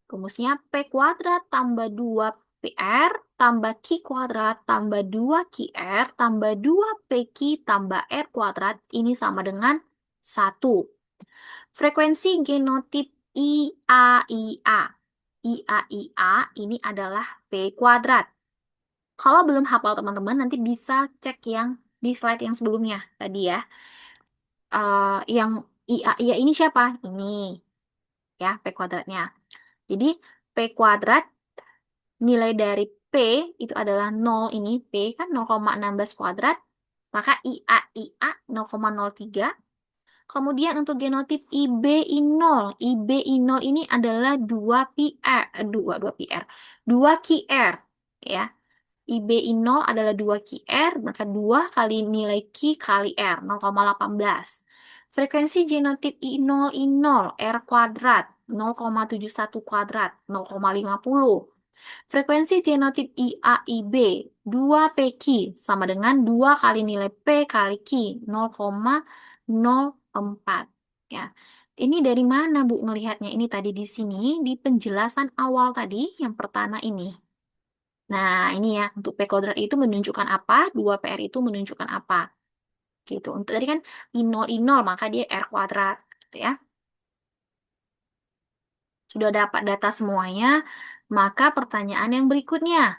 Rumusnya P kuadrat tambah 2PR tambah Q kuadrat tambah 2QR tambah 2PQ tambah R kuadrat. Ini sama dengan 1. Frekuensi genotip IAIA. IA ini adalah P kuadrat. Kalau belum hafal teman-teman, nanti bisa cek yang di slide yang sebelumnya tadi ya. Yang IA ini siapa? Ini ya, P kuadratnya. Jadi P kuadrat nilai dari P itu adalah 0 ini. P kan 0,16 kuadrat. Maka IA 0,03. Kemudian untuk genotip IBI0. IBI0 ini adalah 2PR. 2 PR. 2QR. Ya. IBI0 adalah 2QR, maka 2 kali nilai Q kali R, 0,18. Frekuensi genotip I0 R kuadrat, 0,71 kuadrat, 0,50. Frekuensi genotip IAIB 2PQ sama dengan 2 kali nilai P kali Q 0,04 ya. Ini dari mana Bu ngelihatnya? Ini tadi di sini di penjelasan awal tadi yang pertama ini. Nah, ini ya untuk P kuadrat itu menunjukkan apa? 2PR itu menunjukkan apa? Gitu. Untuk tadi kan I0 maka dia R kuadrat gitu ya. Sudah dapat data semuanya, maka pertanyaan yang berikutnya.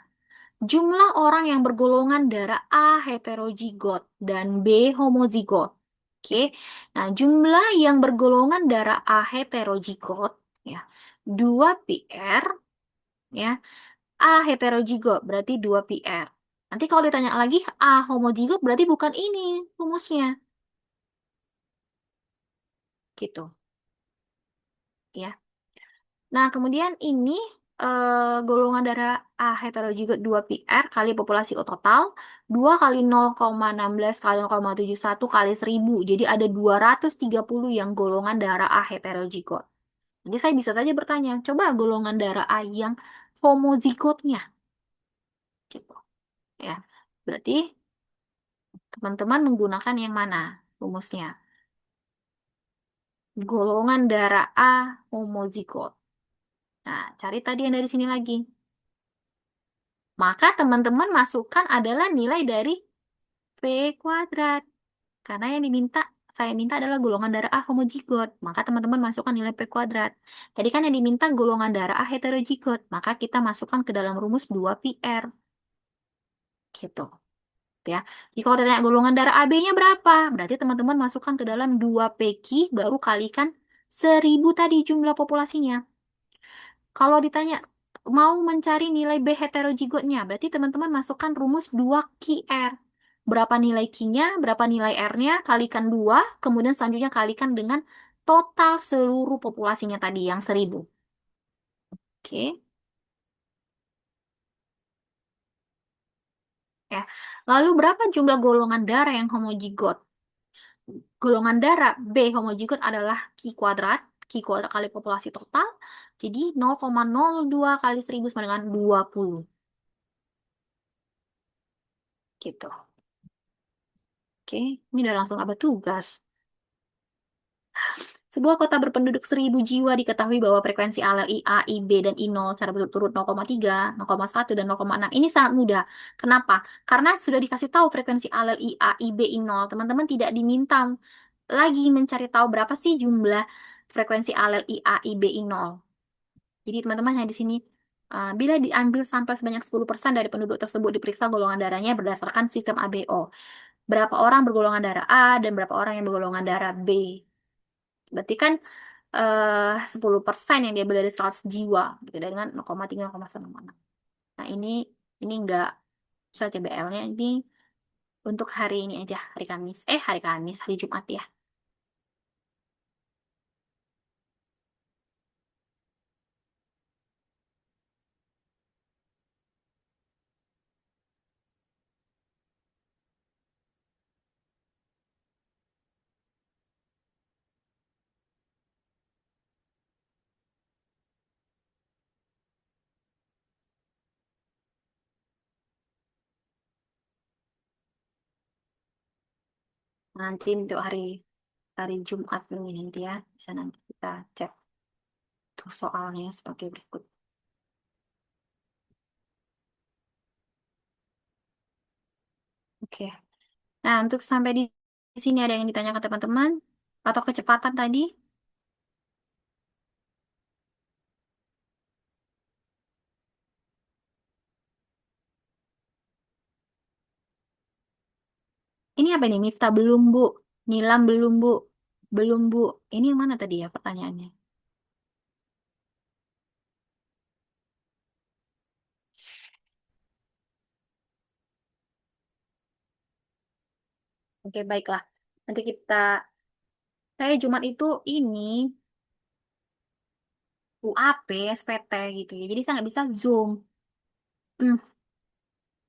Jumlah orang yang bergolongan darah A heterozigot dan B homozigot. Oke. Nah, jumlah yang bergolongan darah A heterozigot ya, 2PR ya. A heterozigot berarti 2PR. Nanti kalau ditanya lagi A homozigot berarti bukan ini rumusnya. Gitu ya. Nah, kemudian ini golongan darah A heterozigot 2PR kali populasi total 2 kali 0,16 kali 0,71 kali 1000. Jadi ada 230 yang golongan darah A heterozigot. Jadi saya bisa saja bertanya, coba golongan darah A yang homozigotnya gitu ya. Berarti teman-teman menggunakan yang mana rumusnya? Golongan darah A homozigot. Nah, cari tadi yang dari sini lagi. Maka teman-teman masukkan adalah nilai dari P kuadrat. Karena yang saya minta adalah golongan darah A homozigot. Maka teman-teman masukkan nilai P kuadrat. Tadi kan yang diminta golongan darah A heterozigot. Maka kita masukkan ke dalam rumus 2PR. Gitu. Ya. Jika kalau ditanya golongan darah AB-nya berapa? Berarti teman-teman masukkan ke dalam 2PQ baru kalikan 1000 tadi jumlah populasinya. Kalau ditanya mau mencari nilai B heterozigotnya, berarti teman-teman masukkan rumus 2QR. Berapa nilai Q-nya, berapa nilai R-nya, kalikan 2, kemudian selanjutnya kalikan dengan total seluruh populasinya tadi yang 1000. Oke, ya. Lalu berapa jumlah golongan darah yang homozigot? Golongan darah B homozigot adalah Q kuadrat kali populasi total. Jadi 0,02 kali 1000 sama dengan 20. Gitu. Oke, ini udah langsung dapat tugas. Sebuah kota berpenduduk 1000 jiwa diketahui bahwa frekuensi alel IA, IB, dan I0 secara berturut-turut 0,3, 0,1, dan 0,6. Ini sangat mudah. Kenapa? Karena sudah dikasih tahu frekuensi alel IA, IB, I0. Teman-teman tidak diminta lagi mencari tahu berapa sih jumlah frekuensi alel IA, IB, I0. Jadi teman-teman hanya di sini, bila diambil sampel sebanyak 10% dari penduduk tersebut diperiksa golongan darahnya berdasarkan sistem ABO. Berapa orang bergolongan darah A dan berapa orang yang bergolongan darah B. Berarti kan 10% yang diambil dari 100 jiwa gitu dengan 0,3 0,1 0,6. Nah, ini enggak usah CBL-nya ini untuk hari ini aja, hari Kamis. Hari Kamis, hari Jumat ya. Nanti untuk hari hari Jumat ini nanti ya, bisa nanti kita cek tuh soalnya sebagai berikut. Oke. Nah, untuk sampai di sini ada yang ditanyakan teman-teman atau kecepatan tadi? Ini apa nih? Miftah belum, Bu. Nilam belum, Bu. Belum, Bu. Ini yang mana tadi ya pertanyaannya? Oke, baiklah. Nanti kita, saya Jumat itu ini UAP, SPT gitu ya. Jadi saya nggak bisa Zoom. Hmm.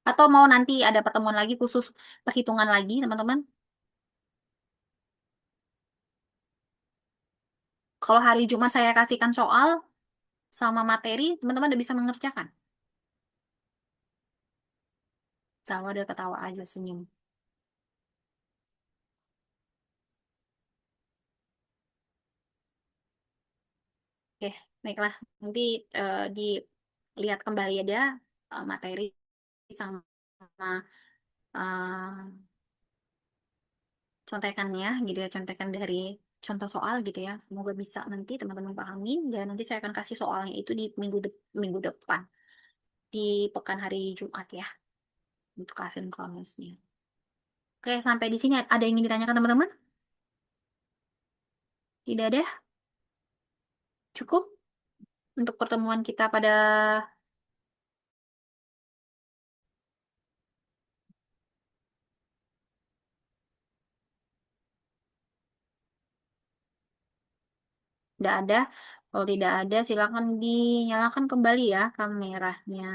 Atau mau nanti ada pertemuan lagi khusus perhitungan lagi, teman-teman? Kalau hari Jumat saya kasihkan soal sama materi, teman-teman udah bisa mengerjakan. Selalu ada ketawa aja, senyum. Oke, baiklah. Nanti dilihat kembali aja materi sama eh, contekannya gitu ya, contekan dari contoh soal gitu ya. Semoga bisa nanti teman-teman pahami dan nanti saya akan kasih soalnya itu di minggu depan di pekan hari Jumat ya untuk asinkronusnya. Oke, sampai di sini ada yang ingin ditanyakan teman-teman? Tidak ada? Cukup untuk pertemuan kita pada tidak ada. Kalau tidak ada, silakan dinyalakan kembali ya kameranya.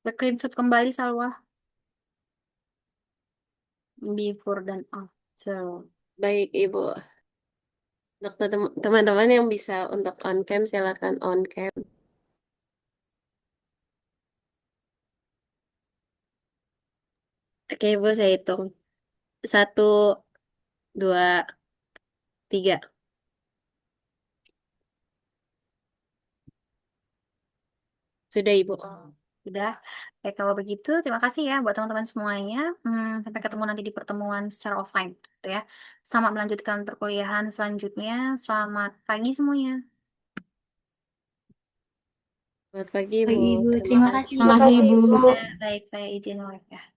Screenshot kembali Salwa, before dan after. Baik, Ibu. Untuk teman-teman yang bisa untuk on cam, silakan on cam. Oke, Ibu, saya hitung. Satu, dua, tiga. Sudah, Ibu. Udah. Kalau begitu, terima kasih ya buat teman-teman semuanya. Sampai ketemu nanti di pertemuan secara offline, gitu ya. Selamat melanjutkan perkuliahan selanjutnya. Selamat pagi semuanya. Selamat pagi, Baik, Ibu. Ibu. Terima Terima kasih. kasih, Ibu. Ya, baik, saya izin, ya.